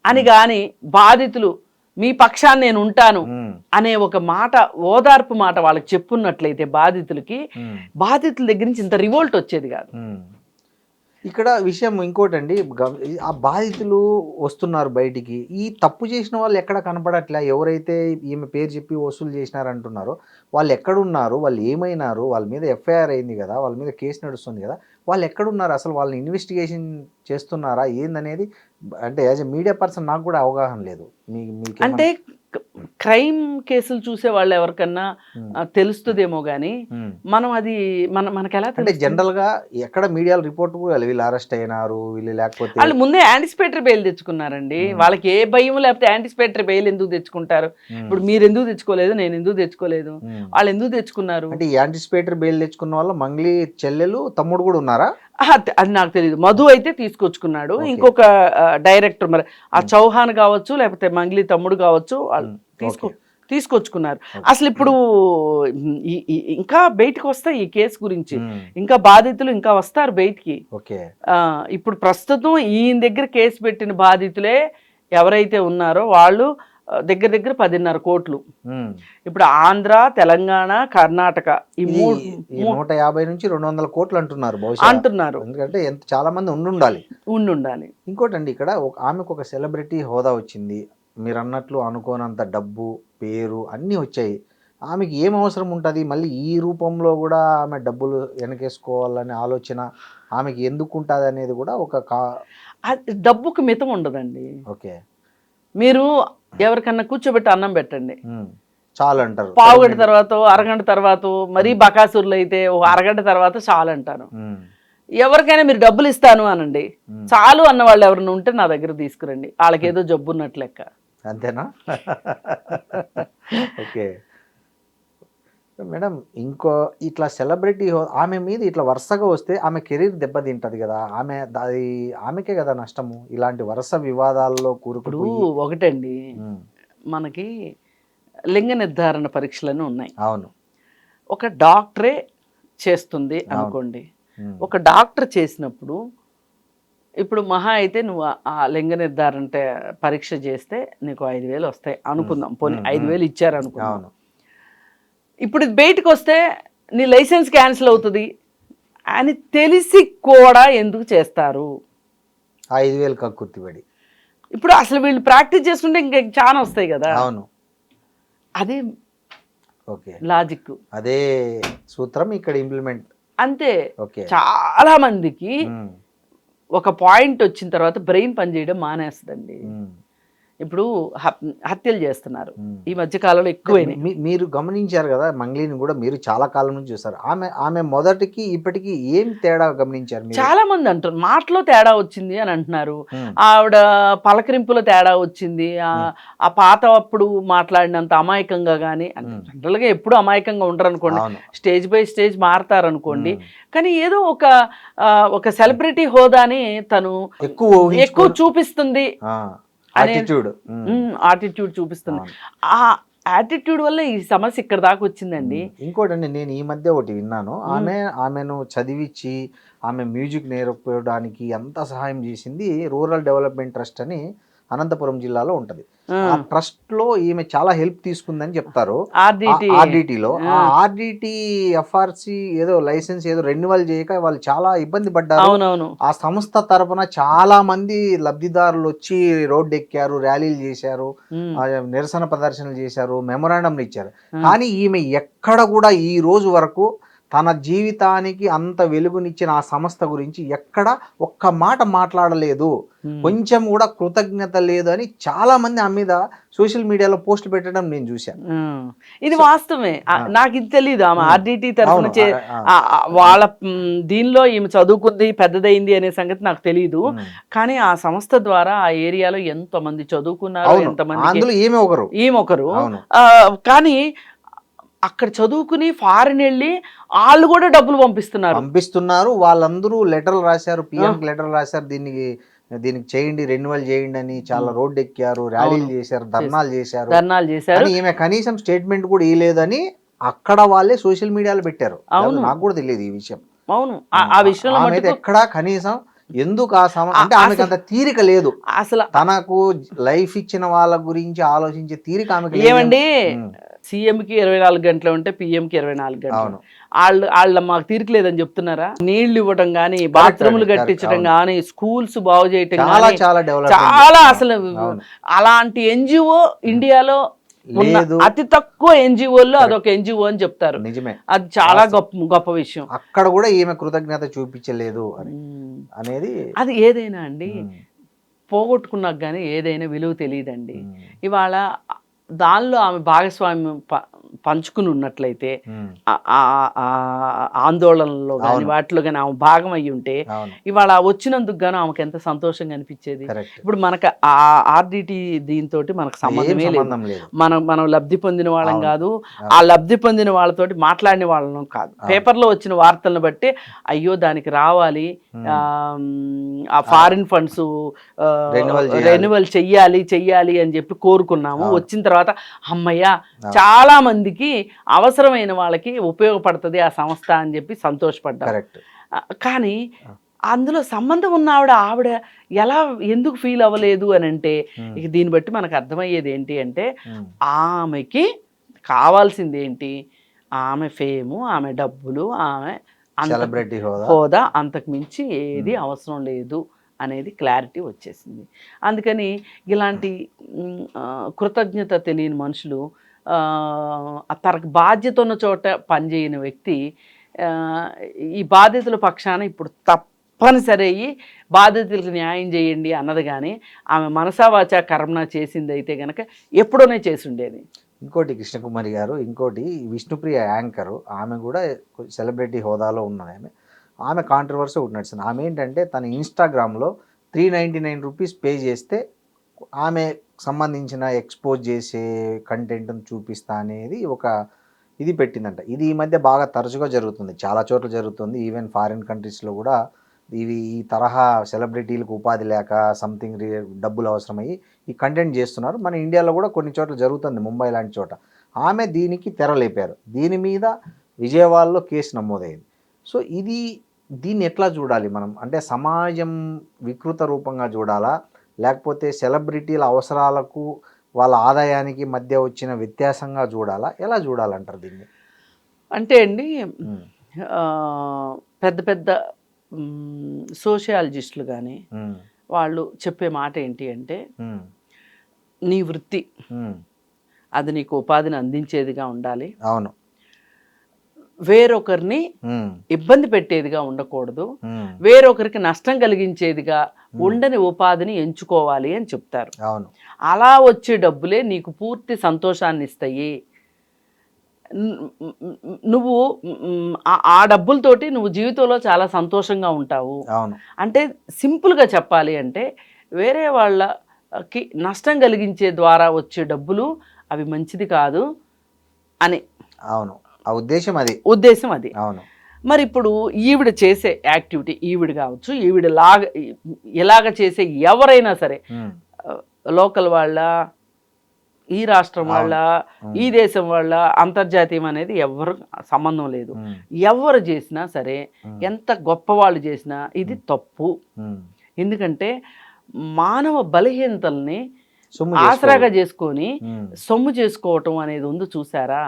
అని. గాని బాధితులు మీ పక్షాన్ని నేను ఉంటాను అనే ఒక మాట, ఓదార్పు మాట వాళ్ళకి చెప్పున్నట్లయితే బాధితులకి, బాధితుల దగ్గర నుంచి ఇంత రివోల్ట్ వచ్చేది కాదు. ఇక్కడ విషయం ఇంకోటండి, ఆ బాధితులు వస్తున్నారు బయటికి, ఈ తప్పు చేసిన వాళ్ళు ఎక్కడ కనపడట్లే. ఎవరైతే ఈమె పేరు చెప్పి వసూలు చేసినారంటున్నారో వాళ్ళు ఎక్కడున్నారు, వాళ్ళు ఏమైనారు, వాళ్ళ మీద ఎఫ్ఐఆర్ అయింది కదా, వాళ్ళ మీద కేసు నడుస్తుంది కదా, వాళ్ళు ఎక్కడున్నారు, అసలు వాళ్ళని ఇన్వెస్టిగేషన్ చేస్తున్నారా ఏందనేది అంటే యాజ్ ఎ మీడియా పర్సన్ నాకు కూడా అవగాహన లేదు. అంటే క్రైమ్ కేసులు చూసే వాళ్ళు ఎవరికన్నా తెలుస్తుందేమో గానీ మనం అది మనకి ఎలా అంటే జనరల్ గా ఎక్కడ మీడియా రిపోర్ట్ వీళ్ళు అరెస్ట్ అయినారు, వీళ్ళు లేకపోతే వాళ్ళు ముందే యాంటిసిపేటరీ బెయిల్ తెచ్చుకున్నారండి. వాళ్ళకి ఏ భయం లేకపోతే యాంటిసిపేటరీ బెయిల్ ఎందుకు తెచ్చుకుంటారు? ఇప్పుడు మీరు ఎందుకు తెచ్చుకోలేదు, నేను ఎందుకు తెచ్చుకోలేదు, వాళ్ళు ఎందుకు తెచ్చుకున్నారు? అంటే యాంటిసిపేటరీ బెయిల్ తెచ్చుకున్న వాళ్ళు మంగ్లీ చెల్లెలు తమ్ముడు కూడా ఉన్నారా? అది నాకు తెలియదు. మధు అయితే తీసుకొచ్చుకున్నాడు, ఇంకొక డైరెక్టర్, మరి ఆ చౌహాన్ కావచ్చు లేకపోతే మంగ్లీ తమ్ముడు కావచ్చు, వాళ్ళు తీసుకొచ్చుకున్నారు. అసలు ఇప్పుడు ఇంకా బయటకు వస్తాయి ఈ కేసు గురించి, ఇంకా బాధితులు ఇంకా వస్తారు బయటికి. ఇప్పుడు ప్రస్తుతం ఈయన దగ్గర కేసు పెట్టిన బాధితులే ఎవరైతే ఉన్నారో వాళ్ళు దగ్గర దగ్గర 10.5 కోట్లు. ఇప్పుడు ఆంధ్ర, తెలంగాణ, కర్ణాటక ఈ 150 నుంచి 200 కోట్లు అంటున్నారు అంటున్నారు. ఎందుకంటే చాలా మంది ఉండాలి. ఇంకోటండి, ఇక్కడ ఆమెకు ఒక సెలబ్రిటీ హోదా వచ్చింది, మీరు అన్నట్లు అనుకోనంత డబ్బు, పేరు అన్నీ వచ్చాయి. ఆమెకి ఏం అవసరం ఉంటుంది మళ్ళీ ఈ రూపంలో కూడా ఆమె డబ్బులు వెనకేసుకోవాలనే ఆలోచన ఆమెకి ఎందుకు ఉంటుంది అనేది కూడా ఒక డబ్బుకు మితం ఉండదండి. ఓకే, మీరు ఎవరికన్నా కూర్చోబెట్టి అన్నం పెట్టండి, చాలు అంటారు. పావుగంట తర్వాత, అరగంట తర్వాత, మరీ బకాసుర్లు అయితే ఒక అరగంట తర్వాత చాలు అంటారు. ఎవరికైనా మీరు డబ్బులు ఇస్తాను అనండి, చాలు అన్న వాళ్ళు ఎవరైనా ఉంటే నా దగ్గర తీసుకురండి, వాళ్ళకి ఏదో జబ్బు ఉన్నట్లు లెక్క. అంతేనా? ఓకే. మేడం ఇంకో ఇట్లా సెలబ్రిటీ ఆమె మీద ఇట్లా వరుసగా వస్తే ఆమె కెరీర్ దెబ్బతింటది కదా, ఆమెకే కదా నష్టము ఇలాంటి వరుస వివాదాల్లో ఇప్పుడు కూరుకుపోయి. ఒకటండి, ఉమ్, మనకి లింగ నిర్ధారణ పరీక్షలను ఉన్నాయి. అవును. ఒక డాక్టరే చేస్తుంది అవును. అనుకోండి. ఉమ్, ఒక డాక్టర్ చేసినప్పుడు ఇప్పుడు మహా అయితే నువ్వు ఆ లింగ నిర్ధారణ పరీక్ష చేస్తే నీకు 5,000 వస్తాయి అనుకుందాం. పోనీ 5,000 ఇచ్చారు అనుకుందాం. అవును. ఇప్పుడు ఇది బయటకు వస్తే నీ లైసెన్స్ క్యాన్సిల్ అవుతుంది అని తెలిసి కూడా ఎందుకు చేస్తారు? 5,000 కక్కుర్తిపడి. ఇప్పుడు అసలు వీళ్ళు ప్రాక్టీస్ చేసుకుంటే ఇంకా చాలా వస్తాయి కదా. అవును. అదే ఓకే. లాజిక్, అదే సూత్రం ఇక్కడ ఇంప్లిమెంట్. అంతే. ఓకే. చాలా మందికి ఉమ్, ఒక పాయింట్ వచ్చిన తర్వాత బ్రెయిన్ పనిచేయడం మానేస్తుందండి. ఉమ్, ఇప్పుడు హత్యలు చేస్తున్నారు ఉమ్. ఈ మధ్య కాలంలో ఎక్కువైనాయి. మీరు గమనించారు కదా, మంగ్లీని కూడా మీరు చాలా కాలం నుంచి చూస్తారు. ఆమె మొదటికి ఇప్పటికి ఏం తేడా గమనించారు మీరు? చాలా మంది అంటారు మాటలో తేడా వచ్చింది అని అంటున్నారు. ఉమ్, ఆవిడ పలకరింపులో తేడా వచ్చింది. ఆ పాత అప్పుడు మాట్లాడినంత అమాయకంగా కానీ, జనరల్గా ఎప్పుడు అమాయకంగా ఉండరు అనుకోండి, అవును. స్టేజ్ బై స్టేజ్ మారుతారు అనుకోండి. ఉమ్. కానీ ఏదో ఒక సెలబ్రిటీ హోదాని తను ఎక్కువ చూపిస్తుంది, ఆటిట్యూడ్ చూపిస్తుంది. ఆ యాటిట్యూడ్ వల్ల ఈ సమస్య ఇక్కడ దాకా వచ్చిందండి. ఇంకోటండి, నేను ఈ మధ్య ఒకటి విన్నాను. ఆమెను చదివించి ఆమె మ్యూజిక్ నేర్పడానికి ఎంత సహాయం చేసింది రూరల్ డెవలప్మెంట్ ట్రస్ట్ అని అనంతపురం జిల్లాలో ఉంటది. ఆ ట్రస్ట్ లో ఈమె చాలా హెల్ప్ తీసుకుందని చెప్తారు. ఆర్డిటిలో ఆర్డిటి ఎఫ్ఆర్సి ఏదో లైసెన్స్ ఏదో రెన్యువల్ చేయక వాళ్ళు చాలా ఇబ్బంది పడ్డారు. ఆ సంస్థ తరపున చాలా మంది లబ్ధిదారులు వచ్చి రోడ్డు ఎక్కారు, ర్యాలీలు చేశారు, నిరసన ప్రదర్శనలు చేశారు, మెమొరాండంలు ఇచ్చారు. కానీ ఈమె ఎక్కడ కూడా ఈ రోజు వరకు తన జీవితానికి అంత వెలుగునిచ్చిన ఆ సంస్థ గురించి ఎక్కడ ఒక్క మాట మాట్లాడలేదు, కొంచెం కూడా కృతజ్ఞత లేదు అని చాలా మంది ఆమె మీద సోషల్ మీడియాలో పోస్టులు పెట్టడం నేను చూశాను. ఇది వాస్తవమే. నాకు ఇది తెలియదు. ఆమె ఆర్డిటి తరఫున వాళ్ళ దీనిలో ఈమె చదువుకుంది, పెద్దదైంది అనే సంగతి నాకు తెలియదు. కానీ ఆ సంస్థ ద్వారా ఆ ఏరియాలో ఎంతో మంది చదువుకున్నారు, ఎంతమంది ఈమె ఒకరు. కానీ అక్కడ చదువుకుని ఫారిన్ వెళ్ళి వాళ్ళు కూడా డబ్బులు పంపిస్తున్నారు. వాళ్ళందరూ లెటర్లు రాశారు, పిఎంకి లెటర్లు రాశారు, దీనికి చేయండి, రెన్యువల్ చేయండి అని. చాలా రోడ్డు ఎక్కారు, ర్యాలీలు చేశారు, ధర్నాలు చేశారు. ఈమె కనీసం స్టేట్మెంట్ కూడా ఇవ్వలేదని అక్కడ వాళ్ళే సోషల్ మీడియాలో పెట్టారు. నాకు కూడా తెలియదు ఈ విషయం. అవును, ఆ విషయంలో ఎక్కడ కనీసం ఎందుకు అంటే ఆమెకు అంత తీరిక లేదు. అసలు తనకు లైఫ్ ఇచ్చిన వాళ్ళ గురించి ఆలోచించే తీరిక ఆమెకు ఏమండి. సీఎంకి 24 గంటలు ఉంటే పిఎంకి 24 గంటలు. వాళ్ళ మాకు తీరిక లేదని చెప్తున్నారా? నీళ్లు ఇవ్వడం కానీ, బాత్రూములు కట్టించడం కానీ, స్కూల్స్ బాగు చేయటం కానీ, చాలా అసలు అలాంటి ఎన్జిఓ ఇండియాలో అతి తక్కువ ఎన్జిఓల్లో అదొక ఎన్జిఓ అని చెప్తారు. నిజమే, అది చాలా గొప్ప విషయం. అక్కడ కూడా ఈమె కృతజ్ఞత చూపించలేదు అనేది. అది ఏదైనా అండి, పోగొట్టుకున్నాక కానీ ఏదైనా విలువ తెలియదండి. ఇవాళ దానిలో ఆమె భాగస్వామ్యం పంచుకుని ఉన్నట్లయితే ఆందోళనలో కానీ వాటిలో కానీ ఆమె భాగం అయ్యి ఉంటే ఇవాళ వచ్చినందుకు గాను ఆమెకు ఎంత సంతోషంగా అనిపించేది. ఇప్పుడు మనకు ఆ ఆర్డిటి దీంతో మనకు సంబంధమే లేదు. మనం లబ్ధి పొందిన వాళ్ళం కాదు, ఆ లబ్ధి పొందిన వాళ్ళతోటి మాట్లాడిన వాళ్ళం కాదు. పేపర్లో వచ్చిన వార్తలను బట్టి అయ్యో దానికి రావాలి, ఆ ఫారిన్ ఫండ్స్ రెన్యువల్ చెయ్యాలి అని చెప్పి కోరుకున్నాము. వచ్చిన తర్వాత అమ్మయ్య చాలా మందికి అవసరమైన వాళ్ళకి ఉపయోగపడుతుంది ఆ సంస్థ అని చెప్పి సంతోషపడ్డారు. కానీ అందులో సంబంధం ఉన్న ఆవిడ ఎందుకు ఫీల్ అవ్వలేదు అని అంటే, ఇక దీన్ని బట్టి మనకు అర్థమయ్యేది ఏంటి అంటే, ఆమెకి కావాల్సింది ఏంటి? ఆమె ఫేము, ఆమె డబ్బులు, ఆమె సెలబ్రిటీ హోదా, అంతకు మించి ఏది అవసరం లేదు అనేది క్లారిటీ వచ్చేసింది. అందుకని ఇలాంటి కృతజ్ఞత తెలియని మనుషులు, తనకు బాధ్యత ఉన్న చోట పనిచేయని వ్యక్తి ఈ బాధితుల పక్షాన ఇప్పుడు తప్పనిసరి అయ్యి బాధితులకు న్యాయం చేయండి అన్నది. కానీ ఆమె మనసావాచ కర్మణ చేసింది అయితే కనుక ఎప్పుడోనే చేసి ఉండేది. ఇంకోటి కృష్ణకుమారి గారు, ఇంకోటి విష్ణుప్రియ యాంకరు, ఆమె కూడా సెలబ్రిటీ హోదాలో ఉన్నది. ఆమె కాంట్రవర్సీ ఒకటి నడుస్తుంది. ఆమె ఏంటంటే తన ఇన్స్టాగ్రామ్లో 399 రూపీస్ పే చేస్తే ఆమె సంబంధించిన ఎక్స్పోజ్ చేసే కంటెంట్ను చూపిస్తా అనేది ఒక ఇది పెట్టిందంట. ఇది ఈ మధ్య బాగా తరచుగా జరుగుతుంది, చాలా చోట్ల జరుగుతుంది. ఈవెన్ ఫారిన్ కంట్రీస్లో కూడా ఈ తరహా సెలబ్రిటీలకు ఉపాధి లేక సంథింగ్ డబ్బులు అవసరమయ్యి ఈ కంటెంట్ చేస్తున్నారు. మన ఇండియాలో కూడా కొన్ని చోట్ల జరుగుతుంది, ముంబై లాంటి చోట. ఆమె దీనికి తెరలేపారు. దీని మీద విజయవాడలో కేసు నమోదైంది. సో దీన్ని ఎట్లా చూడాలి మనం? అంటే సమాజం వికృత రూపంగా చూడాలా, లేకపోతే సెలబ్రిటీల అవసరాలకు వాళ్ళ ఆదాయానికి మధ్య వచ్చిన వ్యత్యాసంగా చూడాలా, ఎలా చూడాలంటారు దీన్ని? అంటే అండి పెద్ద పెద్ద సోషియాలజిస్టులు కానీ వాళ్ళు చెప్పే మాట ఏంటి అంటే, నీ వృత్తి అది నీకు ఉపాధిని అందించేదిగా ఉండాలి. అవును. వేరొకరిని ఇబ్బంది పెట్టేదిగా ఉండకూడదు, వేరొకరికి నష్టం కలిగించేదిగా ఉండని ఉపాధిని ఎంచుకోవాలి అని చెప్తారు. అవును. అలా వచ్చే డబ్బులే నీకు పూర్తి సంతోషాన్ని ఇస్తాయి. నువ్వు ఆ డబ్బులతోటి నువ్వు జీవితంలో చాలా సంతోషంగా ఉంటావు. అవును. అంటే సింపుల్గా చెప్పాలి అంటే, వేరే వాళ్ళకి నష్టం కలిగించే ద్వారా వచ్చే డబ్బులు అవి మంచిది కాదు అని. అవును, ఆ ఉద్దేశం అది. అవును. మరి ఇప్పుడు ఈవిడ చేసే యాక్టివిటీ, ఈవిడ కావచ్చు, ఇలాగ చేసే ఎవరైనా సరే, లోకల్ వాళ్ళ, ఈ రాష్ట్రం వాళ్ళ, ఈ దేశం వాళ్ళ, అంతర్జాతీయం అనేది ఎవరు సంబంధం లేదు. ఎవరు చేసినా సరే, ఎంత గొప్ప వాళ్ళు చేసినా ఇది తప్పు. ఎందుకంటే మానవ బలహీనతల్ని ఆసరాగా చేసుకొని సొమ్ము చేసుకోవటం అనేది ఉంది చూసారా,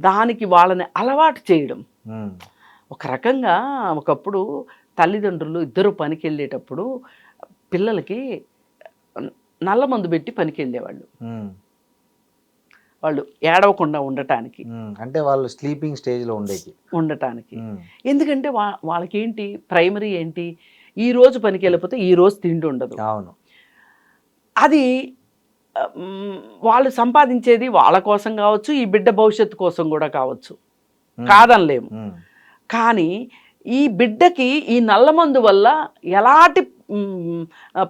దానికి వాళ్ళని అలవాటు చేయడం. ఒక రకంగా ఒకప్పుడు తల్లిదండ్రులు ఇద్దరు పనికి వెళ్ళేటప్పుడు పిల్లలకి నల్ల మందు పెట్టి పనికి వెళ్ళేవాళ్ళు, వాళ్ళు ఏడవకుండా ఉండటానికి. అంటే వాళ్ళు స్లీపింగ్ స్టేజ్లో ఉండటానికి. ఎందుకంటే వాళ్ళకేంటి ప్రైమరీ ఏంటి, ఈ రోజు పనికి వెళ్ళిపోతే ఈ రోజు తిండి ఉండదు. అవును. అది వాళ్ళు సంపాదించేది వాళ్ళ కోసం కావచ్చు, ఈ బిడ్డ భవిష్యత్తు కోసం కూడా కావచ్చు, కాదనలేము. కానీ ఈ బిడ్డకి ఈ నల్లమందు వల్ల ఎలాంటి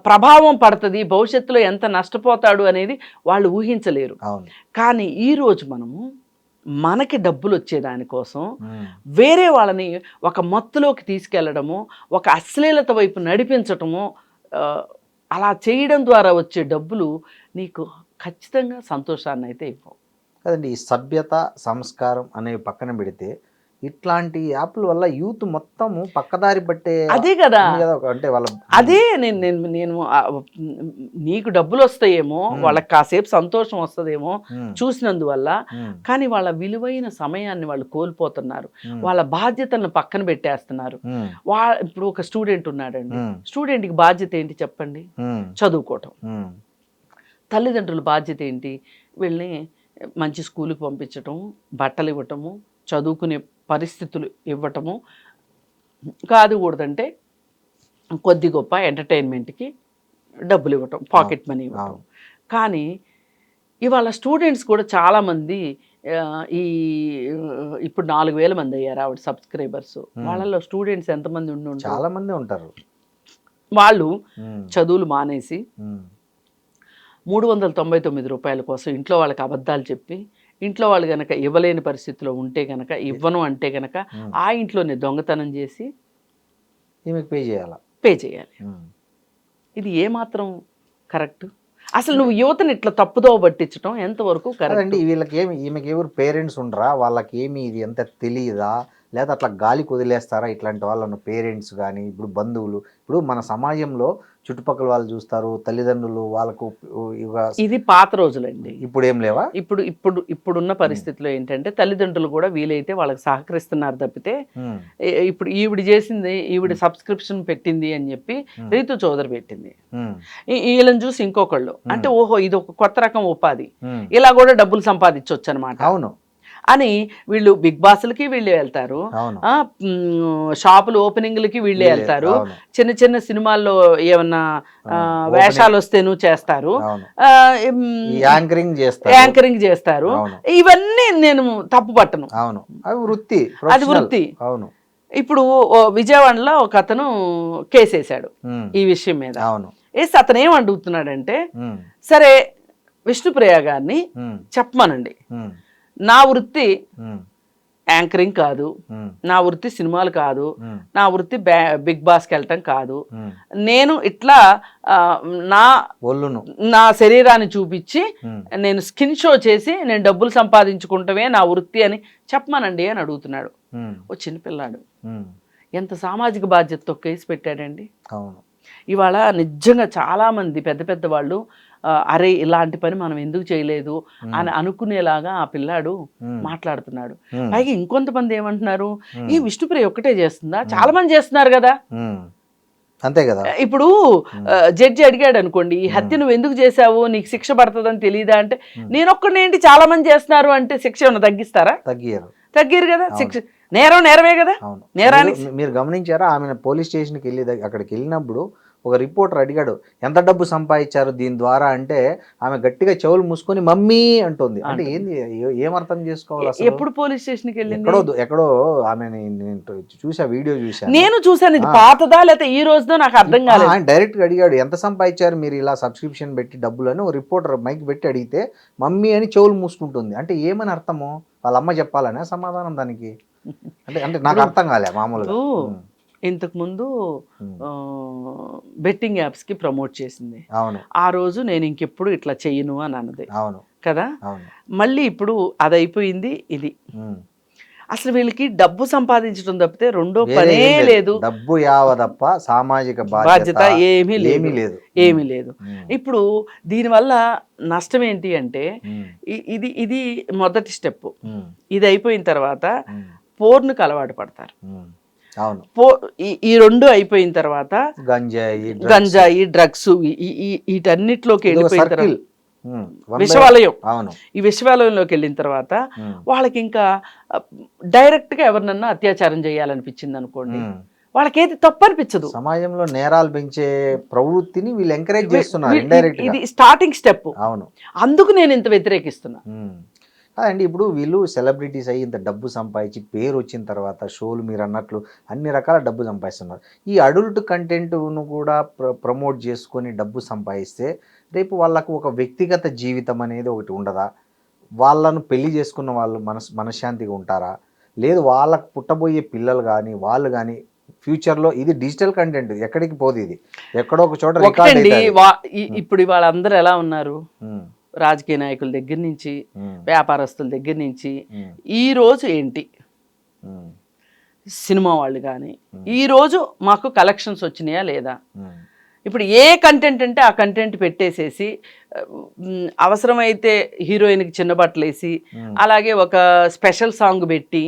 ప్రభావం పడుతుంది, భవిష్యత్తులో ఎంత నష్టపోతాడు అనేది వాళ్ళు ఊహించలేరు. కానీ ఈరోజు మనము మనకి డబ్బులు వచ్చేదానికోసం వేరే వాళ్ళని ఒక మత్తులోకి తీసుకెళ్లడము, ఒక అశ్లీలత వైపు నడిపించటము, అలా చేయడం ద్వారా వచ్చే డబ్బులు నీకు ఖచ్చితంగా సంతోషాన్ని అయితే ఇవ్వవు కదండి. ఈ సభ్యత, సంస్కారం అనేవి పక్కన పెడితే ఇట్లాంటి యాప్ల వల్ల యూత్ మొత్తము పక్కదారి పట్టే. అదే కదా, అంటే వాళ్ళ అదే నేను నీకు డబ్బులు వస్తాయేమో, వాళ్ళకి కాసేపు సంతోషం వస్తుందేమో చూసినందువల్ల, కానీ వాళ్ళ విలువైన సమయాన్ని వాళ్ళు కోల్పోతున్నారు, వాళ్ళ బాధ్యతలను పక్కన పెట్టేస్తున్నారు. ఇప్పుడు ఒక స్టూడెంట్ ఉన్నాడండి, స్టూడెంట్కి బాధ్యత ఏంటి చెప్పండి? చదువుకోవటం. తల్లిదండ్రుల బాధ్యత ఏంటి? వీళ్ళని మంచి స్కూల్కి పంపించటము, బట్టలు ఇవ్వటము, చదువుకునే పరిస్థితులు ఇవ్వటము, కాదుకూడదంటే కొద్ది గొప్ప ఎంటర్టైన్మెంట్కి డబ్బులు ఇవ్వటం, పాకెట్ మనీ ఇవ్వటం. కానీ ఇవాళ స్టూడెంట్స్ కూడా చాలామంది ఇప్పుడు 4,000 మంది అయ్యారు ఆవిడ సబ్స్క్రైబర్స్. వాళ్ళలో స్టూడెంట్స్ ఎంతమంది ఉంటారు? చాలా మంది ఉంటారు. వాళ్ళు చదువులు మానేసి 399 రూపాయల కోసం ఇంట్లో వాళ్ళకి అబద్ధాలు చెప్పి, ఇంట్లో వాళ్ళు కనుక ఇవ్వలేని పరిస్థితిలో ఉంటే కనుక, ఇవ్వను అంటే కనుక ఆ ఇంట్లోనే దొంగతనం చేసి ఈమెకు పే చేయాలి. ఇది ఏమాత్రం కరెక్ట్? అసలు నువ్వు యువతని ఇట్లా తప్పుదో పట్టించడం ఎంతవరకు కరెక్ట్ అండి? ఈమెకి ఎవరు పేరెంట్స్ ఉండరా? వాళ్ళకి ఏమి ఇది ఎంత తెలియదా, లేదా అట్లా గాలికి వదిలేస్తారా ఇట్లాంటి వాళ్ళను? పేరెంట్స్ కానీ, ఇప్పుడు బంధువులు, ఇప్పుడు మన సమాజంలో చుట్టుపక్కల వాళ్ళు చూస్తారు, తల్లిదండ్రులు వాళ్ళకు. ఇది పాత రోజులండి, ఇప్పుడు ఏం లేవా? ఇప్పుడున్న పరిస్థితిలో ఏంటంటే తల్లిదండ్రులు కూడా వీలైతే వాళ్ళకి సహకరిస్తున్నారు తప్పితే, ఇప్పుడు ఈవిడ సబ్స్క్రిప్షన్ పెట్టింది అని చెప్పి రీతు చౌదరి పెట్టింది, వీళ్ళని చూసి ఇంకొకళ్ళు అంటే ఓహో ఇది ఒక కొత్త రకం ఉపాధి, ఇలా కూడా డబ్బులు సంపాదించవచ్చు అనమాట. అవును అని వీళ్ళు బిగ్ బాస్లకి వీళ్ళే వెళ్తారు, షాపులు ఓపెనింగ్లకి వీళ్ళే వెళ్తారు, చిన్న చిన్న సినిమాల్లో ఏమన్నా వేషాలు వస్తేను చేస్తారు, యాంకరింగ్ చేస్తారు. ఇవన్నీ నేను తప్పు పట్టను, అది వృత్తి. ఇప్పుడు విజయవాడలో ఒక అతను కేసేశాడు ఈ విషయం మీద. వేసి అతను ఏం అడుగుతున్నాడంటే, సరే విష్ణుప్రియ గారిని చెప్పమనండి, నా వృత్తి యాంకరింగ్ కాదు, నా వృత్తి సినిమాలు కాదు, నా వృత్తి బిగ్ బాస్కి వెళ్ళటం కాదు. నేను ఇట్లా నా శరీరాన్ని చూపించి నేను స్కిన్ షో చేసి నేను డబ్బులు సంపాదించుకుంటమే నా వృత్తి అని చెప్పమానండి అని అడుగుతున్నాడు ఓ చిన్నపిల్లాడు. ఎంత సామాజిక బాధ్యతతో కేసు పెట్టాడండి. ఇవాళ నిజంగా చాలా మంది పెద్ద పెద్ద వాళ్ళు అరే ఇలాంటి పని మనం ఎందుకు చేయలేదు అని అనుకునేలాగా ఆ పిల్లాడు మాట్లాడుతున్నాడు. పైగా ఇంకొంతమంది ఏమంటున్నారు, ఈ విష్ణుప్రియ ఒక్కటే చేస్తుందా, చాలా మంది చేస్తున్నారు కదా. అంతే కదా. ఇప్పుడు జడ్జి అడిగాడు అనుకోండి, ఈ హత్య నువ్వు ఎందుకు చేసావు, నీకు శిక్ష పడుతుందని తెలియదా అంటే, నేను ఒక్కడేంటి చాలా మంది చేస్తున్నారు అంటే శిక్ష ఏమన్నా తగ్గిస్తారా? తగ్గిరు కదా. శిక్ష నేరమే కదా. నేరానికి మీరు గమనించారా, ఆమె పోలీస్ స్టేషన్కి వెళ్ళి అక్కడికి వెళ్ళినప్పుడు ఒక రిపోర్టర్ అడిగాడు ఎంత డబ్బు సంపాదించారు దీని ద్వారా అంటే, ఆమె గట్టిగా చెవులు మూసుకొని మమ్మీ అంటుంది. అంటే ఏంది, ఏమర్థం చేసుకోవాలి అసలు? ఎప్పుడు పోలీస్ స్టేషన్కి వెళ్ళింది? ఎక్కడో ఆమె చూసా, వీడియో చూసా, నేను చూసాను. ఇది పాతదా లేకపోతే ఈ రోజుదో నాకు అర్థం కాలేదు. ఆయన డైరెక్ట్ గా అడిగాడు ఎంత సంపాదించారు మీరు ఇలా సబ్స్క్రిప్షన్ పెట్టి డబ్బులు అని. ఒక రిపోర్టర్ మైక్ పెట్టి అడిగితే మమ్మీ అని చెవులు మూసుకుంటుంది. అంటే ఏమని అర్థము? వాళ్ళ అమ్మ చెప్పాలనే సమాధానం దానికి? అంటే నాకు అర్థం కాలే మామూలుగా. ఇంతకుముందు బెట్టింగ్ యాప్స్ కి ప్రమోట్ చేసింది. ఆ రోజు నేను ఇంకెప్పుడు ఇట్లా చెయ్యను అని అన్నది కదా. మళ్ళీ ఇప్పుడు అది అయిపోయింది. ఇది అసలు వీళ్ళకి డబ్బు సంపాదించడం తప్పితే రెండో పనే లేదు. డబ్బు యావదప్ప సామాజిక బాధ్యత ఏమీ లేదు. ఇప్పుడు దీనివల్ల నష్టం ఏంటి అంటే, ఇది మొదటి స్టెప్. ఇది అయిపోయిన తర్వాత పోర్నుకు అలవాటు పడతారు. ఈ రెండు అయిపోయిన తర్వాత గంజాయి డ్రగ్స్ వీటన్నిటిలోకి వెళ్ళిపోయిన తర్వాత విషవాలయం, ఈ విషవాలయంలోకి వెళ్ళిన తర్వాత వాళ్ళకి ఇంకా డైరెక్ట్ గా ఎవరినన్నా అత్యాచారం చేయాలనిపించింది అనుకోండి, వాళ్ళకేది తప్పు అనిపించదు. సమాజంలో నేరాలు పెంచే ప్రవృత్తిని వీళ్ళు ఎంకరేజ్ చేస్తున్నారు. ఇది స్టార్టింగ్ స్టెప్. అందుకు నేను ఇంత వ్యతిరేకిస్తున్నా. అండి ఇప్పుడు వీళ్ళు సెలబ్రిటీస్ అయ్యి ఇంత డబ్బు సంపాదించి పేరు వచ్చిన తర్వాత షోలు మీరు అన్నట్లు అన్ని రకాల డబ్బు సంపాదిస్తున్నారు. ఈ అడల్ట్ కంటెంట్ను కూడా ప్రమోట్ చేసుకొని డబ్బు సంపాదిస్తే రేపు వాళ్ళకు ఒక వ్యక్తిగత జీవితం అనేది ఒకటి ఉండదా? వాళ్ళను పెళ్లి చేసుకున్న వాళ్ళు మనశ్శాంతిగా ఉంటారా? లేదు వాళ్ళకు పుట్టబోయే పిల్లలు కానీ వాళ్ళు కానీ ఫ్యూచర్లో ఇది డిజిటల్ కంటెంట్ ఎక్కడికి పోదు, ఇది ఎక్కడో ఒక చోట రికార్డ్ అవుతుంది. ఇప్పుడు వాళ్ళందరూ ఎలా ఉన్నారు, రాజకీయ నాయకుల దగ్గర నుంచి వ్యాపారస్తుల దగ్గర నుంచి ఈ రోజు ఏంటి, సినిమా వాళ్ళు కానీ ఈ రోజు మాకు కలెక్షన్స్ వచ్చినాయా లేదా, ఇప్పుడు ఏ కంటెంట్ అంటే ఆ కంటెంట్ పెట్టేసేసి అవసరమైతే హీరోయిన్కి చిన్న బట్టలు వేసి అలాగే ఒక స్పెషల్ సాంగ్ పెట్టి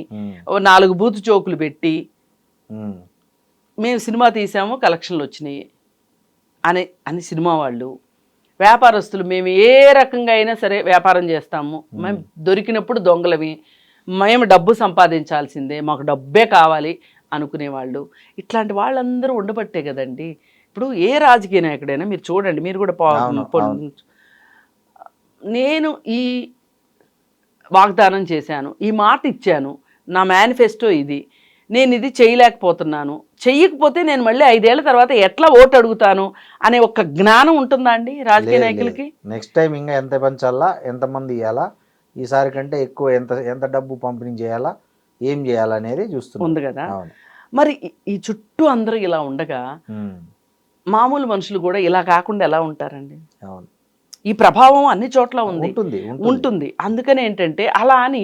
4 బూతు జోకులు పెట్టి మేము సినిమా తీసాము కలెక్షన్లు వచ్చినాయి అని సినిమా వాళ్ళు, వ్యాపారస్తులు మేము ఏ రకంగా అయినా సరే వ్యాపారం చేస్తాము, మేము దొరికినప్పుడు దొంగలవి, మేము డబ్బు సంపాదించాల్సిందే, మాకు డబ్బే కావాలి అనుకునేవాళ్ళు, ఇట్లాంటి వాళ్ళందరూ ఉండబట్టే కదండి. ఇప్పుడు ఏ రాజకీయ నాయకుడైనా మీరు చూడండి, మీరు కూడా నేను ఈ వాగ్దానం చేశాను, ఈ మాట ఇచ్చాను, నా మేనిఫెస్టో ఇది, నేను ఇది చేయలేకపోతున్నాను, చెయ్యకపోతే నేను మళ్ళీ 5 ఏళ్ల తర్వాత ఎట్లా ఓటు అడుగుతాను అనే ఒక జ్ఞానం ఉంటుందా అండి రాజకీయ నాయకులకి? నెక్స్ట్ టైం ఇంకా ఎంత పెంచాలా, ఎంతమంది ఇవ్వాలా, ఈసారి కంటే ఎక్కువ ఎంత డబ్బు పంపిణీ చేయాలా, ఏం చేయాలనేది ఉంది కదా. మరి ఈ చుట్టూ అందరూ ఇలా ఉండగా మామూలు మనుషులు కూడా ఇలా కాకుండా ఎలా ఉంటారండి? ఈ ప్రభావం అన్ని చోట్ల ఉంటుంది. అందుకని ఏంటంటే అలా అని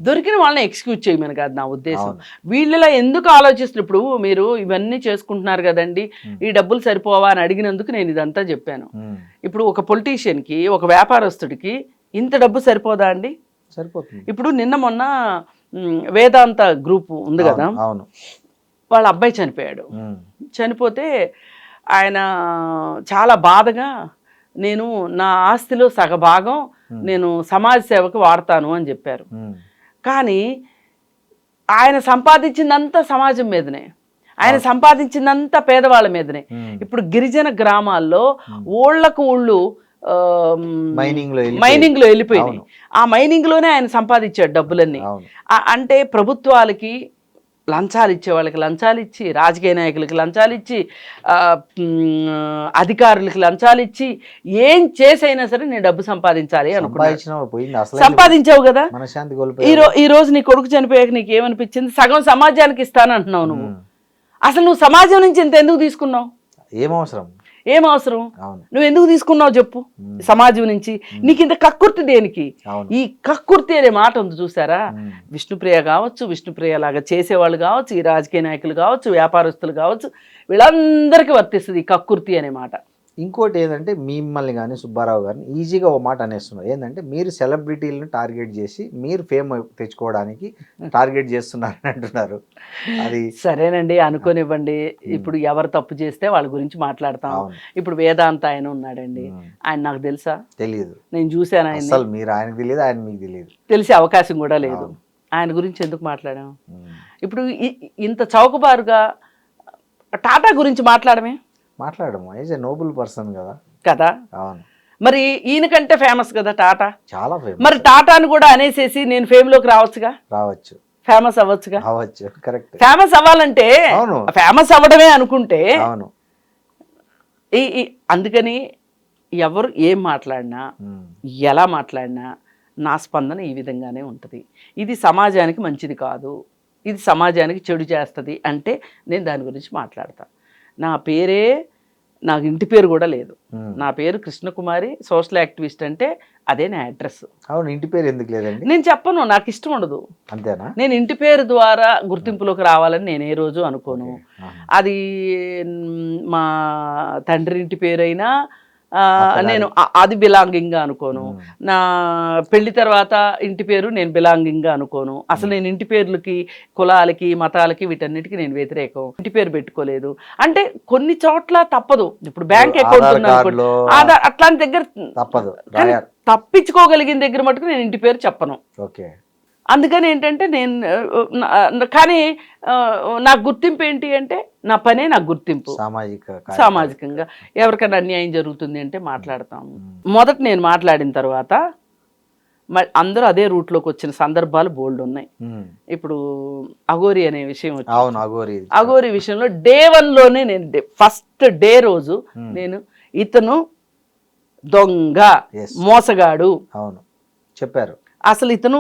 దొరికిన వాళ్ళని ఎక్స్క్యూజ్ చేయమని కాదు నా ఉద్దేశం. వీళ్ళలా ఎందుకు ఆలోచిస్తున్నారు, ఇప్పుడు మీరు ఇవన్నీ చేసుకుంటున్నారు కదండి, ఈ డబ్బులు సరిపోవా అని అడిగినందుకు నేను ఇదంతా చెప్పాను. ఇప్పుడు ఒక పొలిటీషియన్కి, ఒక వ్యాపారస్తుడికి ఇంత డబ్బు సరిపోదా అండి? సరిపోతుంది. ఇప్పుడు మొన్న వేదాంత గ్రూప్ ఉంది కదా, వాళ్ళ అబ్బాయి చనిపోయాడు. చనిపోతే ఆయన చాలా బాధగా నేను నా ఆస్తిలో సగభాగం నేను సమాజ సేవకు వాడతాను అని చెప్పారు. కానీ ఆయన సంపాదించిందంతా సమాజం మీదనే, ఆయన సంపాదించిందంతా పేదవాళ్ళ మీదనే. ఇప్పుడు గిరిజన గ్రామాల్లో ఊళ్ళకు ఊళ్ళు మైనింగ్ లో వెళ్ళిపోయినాయి. ఆ మైనింగ్ లోనే ఆయన సంపాదించాడు డబ్బులన్నీ. అంటే ప్రభుత్వాలకి లంచాలు ఇచ్చే వాళ్ళకి లంచాలు ఇచ్చి, రాజకీయ నాయకులకి లంచాలు ఇచ్చి, అధికారులకి లంచాలు ఇచ్చి, ఏం చేసైనా సరే నేను డబ్బు సంపాదించాలి అనుకున్నాను. సంపాదించావు కదా. ఈ రోజు నీ కొడుకు చనిపోయాక నీకు ఏమనిపించింది? సగం సమాజానికి ఇస్తానంటున్నావు నువ్వు. అసలు నువ్వు సమాజం నుంచి ఇంత ఎందుకు తీసుకున్నావు? ఏం అవసరం? నువ్వు ఎందుకు తీసుకున్నావు చెప్పు? సమాజం నుంచి నీకు ఇంత కక్కుర్తి దేనికి? ఈ కక్కుర్తి అనే మాట ఉంది చూసారా? విష్ణుప్రియ కావచ్చు, విష్ణుప్రియ లాగా చేసేవాళ్ళు కావచ్చు, ఈ రాజకీయ నాయకులు కావచ్చు, వ్యాపారస్తులు కావచ్చు, వీళ్ళందరికీ వర్తిస్తుంది ఈ కక్కుర్తి అనే మాట. ఇంకోటి ఏంటంటే మిమ్మల్ని కానీ సుబ్బారావు గారిని ఈజీగా ఓ మాట అనేస్తున్నారు. ఏంటంటే మీరు సెలబ్రిటీలను టార్గెట్ చేసి మీరు ఫేమ్ తెచ్చుకోవడానికి టార్గెట్ చేస్తున్నారని అంటున్నారు. అది సరేనండి, అనుకోనివ్వండి. ఇప్పుడు ఎవరు తప్పు చేస్తే వాళ్ళ గురించి మాట్లాడతాం. ఇప్పుడు వేదాంత ఆయన ఉన్నాడండి, ఆయన నాకు తెలుసా? తెలియదు. నేను చూశాను ఆయన. అసలు మీరు ఆయనకు తెలియదు, ఆయన మీకు తెలియదు. తెలిసే అవకాశం కూడా లేదు. ఆయన గురించి ఎందుకు మాట్లాడాం? ఇప్పుడు ఇంత చౌకబారుగా టాటా గురించి మాట్లాడము. ఈజ్ ఎ నోబుల్ పర్సన్ కదా. అవును. మరి ఈయనకంటే ఫేమస్ కదా టాటా. చాలా ఫేమస్. మరి టాటాను కూడా అనేసేసి నేను ఫేమ్ లోకి రావచ్చు, ఫేమస్ అవ్వచ్చుగా. కరెక్ట్. ఫేమస్ అవ్వాలంటే ఫేమస్ అవ్వడమే అనుకుంటే అవును. అందుకని ఎవరు ఏం మాట్లాడినా, ఎలా మాట్లాడినా నా స్పందన ఈ విధంగానే ఉంటుంది. ఇది సమాజానికి మంచిది కాదు, ఇది సమాజానికి చెడు చేస్తుంది అంటే నేను దాని గురించి మాట్లాడతాను. నాకు ఇంటి పేరు కూడా లేదు. నా పేరు కృష్ణకుమారి, సోషల్ యాక్టివిస్ట్. అంటే అదే నా అడ్రస్. అవును. ఇంటి పేరు ఎందుకు లేదండి? నేను చెప్పను, నాకు ఇష్టం ఉండదు. అంతేనా? నేను ఇంటి పేరు ద్వారా గుర్తింపులోకి రావాలని నేను ఏ రోజు అనుకోను. అది మా తండ్రి ఇంటి పేరైనా నేను అది బిలాంగింగ్ గా అనుకోను. నా పెళ్లి తర్వాత ఇంటి పేరు నేను బిలాంగింగ్ గా అనుకోను. అసలు నేను ఇంటి పేర్లకి, కులాలకి, మతాలకి, వీటన్నిటికీ నేను వ్యతిరేకం. ఇంటి పేరు పెట్టుకోలేదు అంటే కొన్ని చోట్ల తప్పదు. ఇప్పుడు బ్యాంక్ అకౌంట్ ఉందనుకోండి, ఆధార్ అట్లాంటి దగ్గర తప్పదు. తప్పించుకోగలిగిన దగ్గర మటుకు నేను ఇంటి పేరు చెప్పను. అందుకని ఏంటంటే కానీ నా గుర్తింపు ఏంటి అంటే నా పనే నాకు గుర్తింపు. సామాజికంగా ఎవరికైనా అన్యాయం జరుగుతుంది అంటే మాట్లాడతాము. మొదట నేను మాట్లాడిన తర్వాత అందరూ అదే రూట్లోకి వచ్చిన సందర్భాలు బోల్డ్ ఉన్నాయి. ఇప్పుడు అఘోరి అనే విషయం వచ్చింది. అఘోరి విషయంలో డే 1 లోనే నేను ఫస్ట్ డే రోజు నేను ఇతను దొంగ, మోసగాడు చెప్పారు. అసలు ఇతను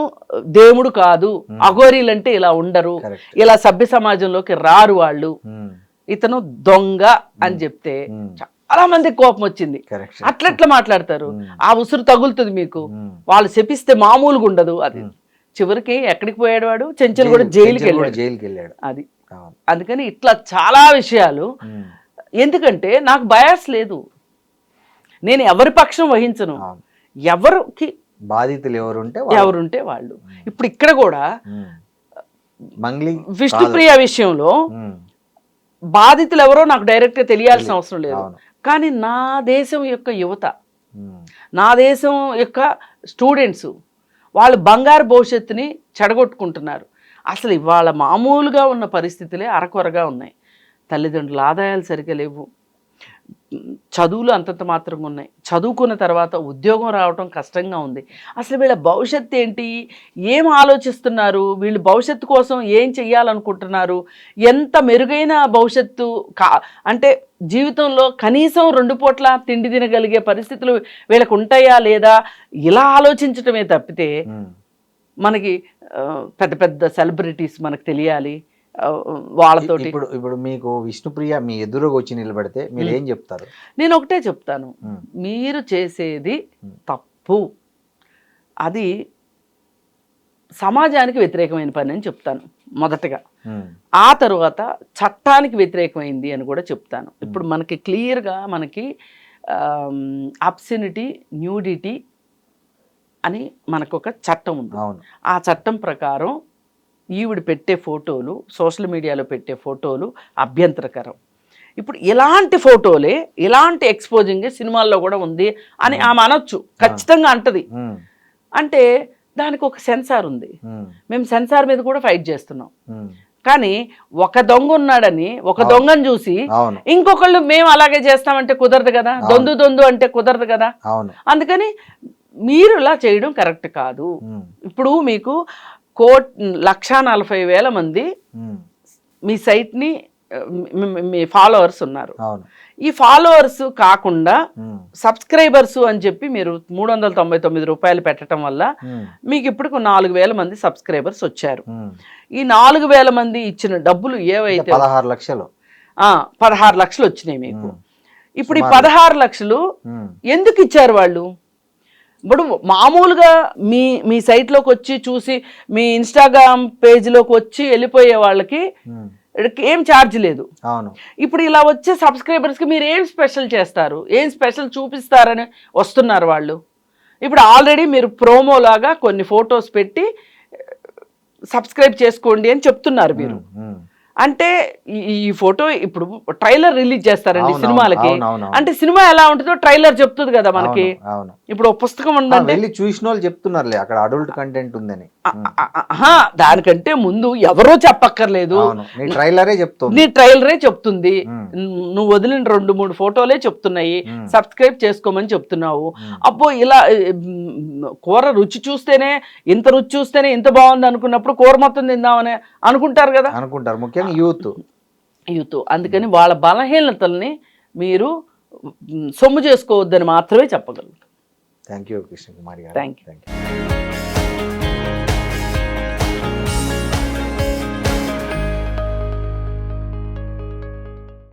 దేవుడు కాదు, అఘోరీలంటే ఇలా ఉండరు, ఇలా సభ్య సమాజంలోకి రారు వాళ్ళు, ఇతను దొంగ అని చెప్తే చాలా మంది కోపం వచ్చింది. అట్లెట్లా మాట్లాడతారు? ఆ ఉసురు తగులుతుంది మీకు. వాళ్ళు శపిస్తే మామూలుగా ఉండదు. అది చివరికి ఎక్కడికి పోయాడు వాడు? చెంచల్ కూడా జైలుకి వెళ్ళాడు. అది అందుకని ఇట్లా చాలా విషయాలు. ఎందుకంటే నాకు బయాస్ లేదు, నేను ఎవరి పక్షం వహించను. ఎవరికి బాధితులు ఎవరుంటే వాళ్ళు. ఇప్పుడు ఇక్కడ కూడా విష్ణుప్రియ విషయంలో బాధితులు ఎవరో నాకు డైరెక్ట్ గా తెలియాల్సిన అవసరం లేదు. కానీ నా దేశం యొక్క యువత, నా దేశం యొక్క స్టూడెంట్స్ వాళ్ళు బంగారు భవిష్యత్తుని చెడగొట్టుకుంటున్నారు. అసలు ఇవాళ మామూలుగా ఉన్న పరిస్థితులే అరకొరగా ఉన్నాయి. తల్లిదండ్రుల ఆదాయాలు సరిగ్గా లేవు, చదువులు అంతంత మాత్రంగా ఉన్నాయి, చదువుకున్న తర్వాత ఉద్యోగం రావటం కష్టంగా ఉంది. అసలు వీళ్ళ భవిష్యత్తు ఏంటి, ఏం ఆలోచిస్తున్నారు, వీళ్ళు భవిష్యత్తు కోసం ఏం చెయ్యాలనుకుంటున్నారు, ఎంత మెరుగైన భవిష్యత్తు అంటే జీవితంలో కనీసం 2 పూట్ల తిండి తినగలిగే పరిస్థితులు వీళ్ళకు ఉంటాయా లేదా, ఇలా ఆలోచించటమే తప్పితే మనకి పెద్ద పెద్ద సెలబ్రిటీస్ మనకు తెలియాలి వాళ్ళతోటి. ఇప్పుడు మీకు విష్ణుప్రియ మీ ఎదురుగా వచ్చి నిలబడితే మీరు ఏం చెప్తారు? నేను ఒకటే చెప్తాను, మీరు చేసేది తప్పు, అది సమాజానికి వ్యతిరేకమైన పని అని చెప్తాను మొదటగా. ఆ తర్వాత చట్టానికి వ్యతిరేకమైంది అని కూడా చెప్తాను. ఇప్పుడు మనకి క్లియర్గా మనకి అబ్సెనిటీ, న్యూడిటీ అని మనకు ఒక చట్టం ఉంది. ఆ చట్టం ప్రకారం ఈవిడ పెట్టే ఫోటోలు, సోషల్ మీడియాలో పెట్టే ఫోటోలు అభ్యంతరకరం. ఇప్పుడు ఇలాంటి ఫోటోలే, ఇలాంటి ఎక్స్పోజింగ్ సినిమాల్లో కూడా ఉంది అని ఆమె అనొచ్చు, ఖచ్చితంగా అంటది. అంటే దానికి ఒక సెన్సార్ ఉంది. మేము సెన్సార్ మీద కూడా ఫైట్ చేస్తున్నాం. కానీ ఒక దొంగ ఉన్నాడని ఒక దొంగను చూసి ఇంకొకళ్ళు మేము అలాగే చేస్తామంటే కుదరదు కదా, దొందు అంటే కుదరదు కదా. అందుకని మీరు ఇలా చేయడం కరెక్ట్ కాదు. ఇప్పుడు మీకు 1,40,000 మంది మీ సైట్ని మీ ఫాలోవర్స్ ఉన్నారు. అవును. ఈ ఫాలోవర్స్ కాకుండా ఉమ్, సబ్స్క్రైబర్స్ అని చెప్పి మీరు 399 రూపాయలు పెట్టడం వల్ల ఉమ్, మీకు ఇప్పుడు 4,000 మంది సబ్స్క్రైబర్స్ వచ్చారు. ఉమ్. ఈ 4,000 మంది ఇచ్చిన డబ్బులు ఏవైతే 16 లక్షలు. 16 లక్షలు వచ్చినాయి మీకు. ఉమ్. ఇప్పుడు ఈ 16 లక్షలు ఉమ్, ఎందుకు ఇచ్చారు వాళ్ళు? ఇప్పుడు మామూలుగా మీ సైట్లోకి వచ్చి చూసి మీ ఇన్స్టాగ్రామ్ పేజ్లోకి వచ్చి వెళ్ళిపోయే వాళ్ళకి ఉమ్. ఏం ఛార్జ్ లేదు. అవును. ఇప్పుడు ఇలా వచ్చే సబ్స్క్రైబర్స్కి మీరు ఏం స్పెషల్ చేస్తారు, ఏం స్పెషల్ చూపిస్తారని వస్తున్నారు వాళ్ళు. ఇప్పుడు ఆల్రెడీ మీరు ప్రోమో లాగా కొన్ని ఫొటోస్ పెట్టి సబ్స్క్రైబ్ చేసుకోండి అని చెప్తున్నారు మీరు. ఉమ్. అంటే ఈ ఫోటో ఇప్పుడు ట్రైలర్ రిలీజ్ చేస్తారండి అవును, సినిమాలకి. అవును, అవును, అవును. అంటే సినిమా ఎలా ఉంటుందో ట్రైలర్ చెప్తుంది కదా మనకి. అవును, అవును. ఇప్పుడు ఒక పుస్తకం ఉందంటే వెళ్ళి చూసిన వాళ్ళు చెప్తున్నారులే అక్కడ అడల్ట్ కంటెంట్ ఉందని. దానికంటే ముందు ఎవరో చెప్పక్కర్లేదు, అవును, నీ ట్రైలరే చెప్తుంది. నీ ట్రైలరే చెప్తుంది. ఉమ్. నువ్వు వదిలిన 2-3 ఫోటోలే చెప్తున్నాయి ఉమ్. సబ్స్క్రైబ్ చేసుకోమని చెప్తున్నావు. ఉమ్. అబ్బో ఇలా కూర రుచి చూస్తేనే ఇంత రుచి చూస్తేనే ఇంత బాగుంది అనుకున్నప్పుడు కూర మొత్తం తిందామని అనుకుంటారు కదా అనుకుంటారు, ముఖ్యంగా యూత్. అందుకని వాళ్ళ బలహీనతల్ని మీరు సొమ్ము చేసుకోవద్దని మాత్రమే చెప్పగలరు. థ్యాంక్ యూ కృష్ణ కుమారి గారు. Thank you. Thank you.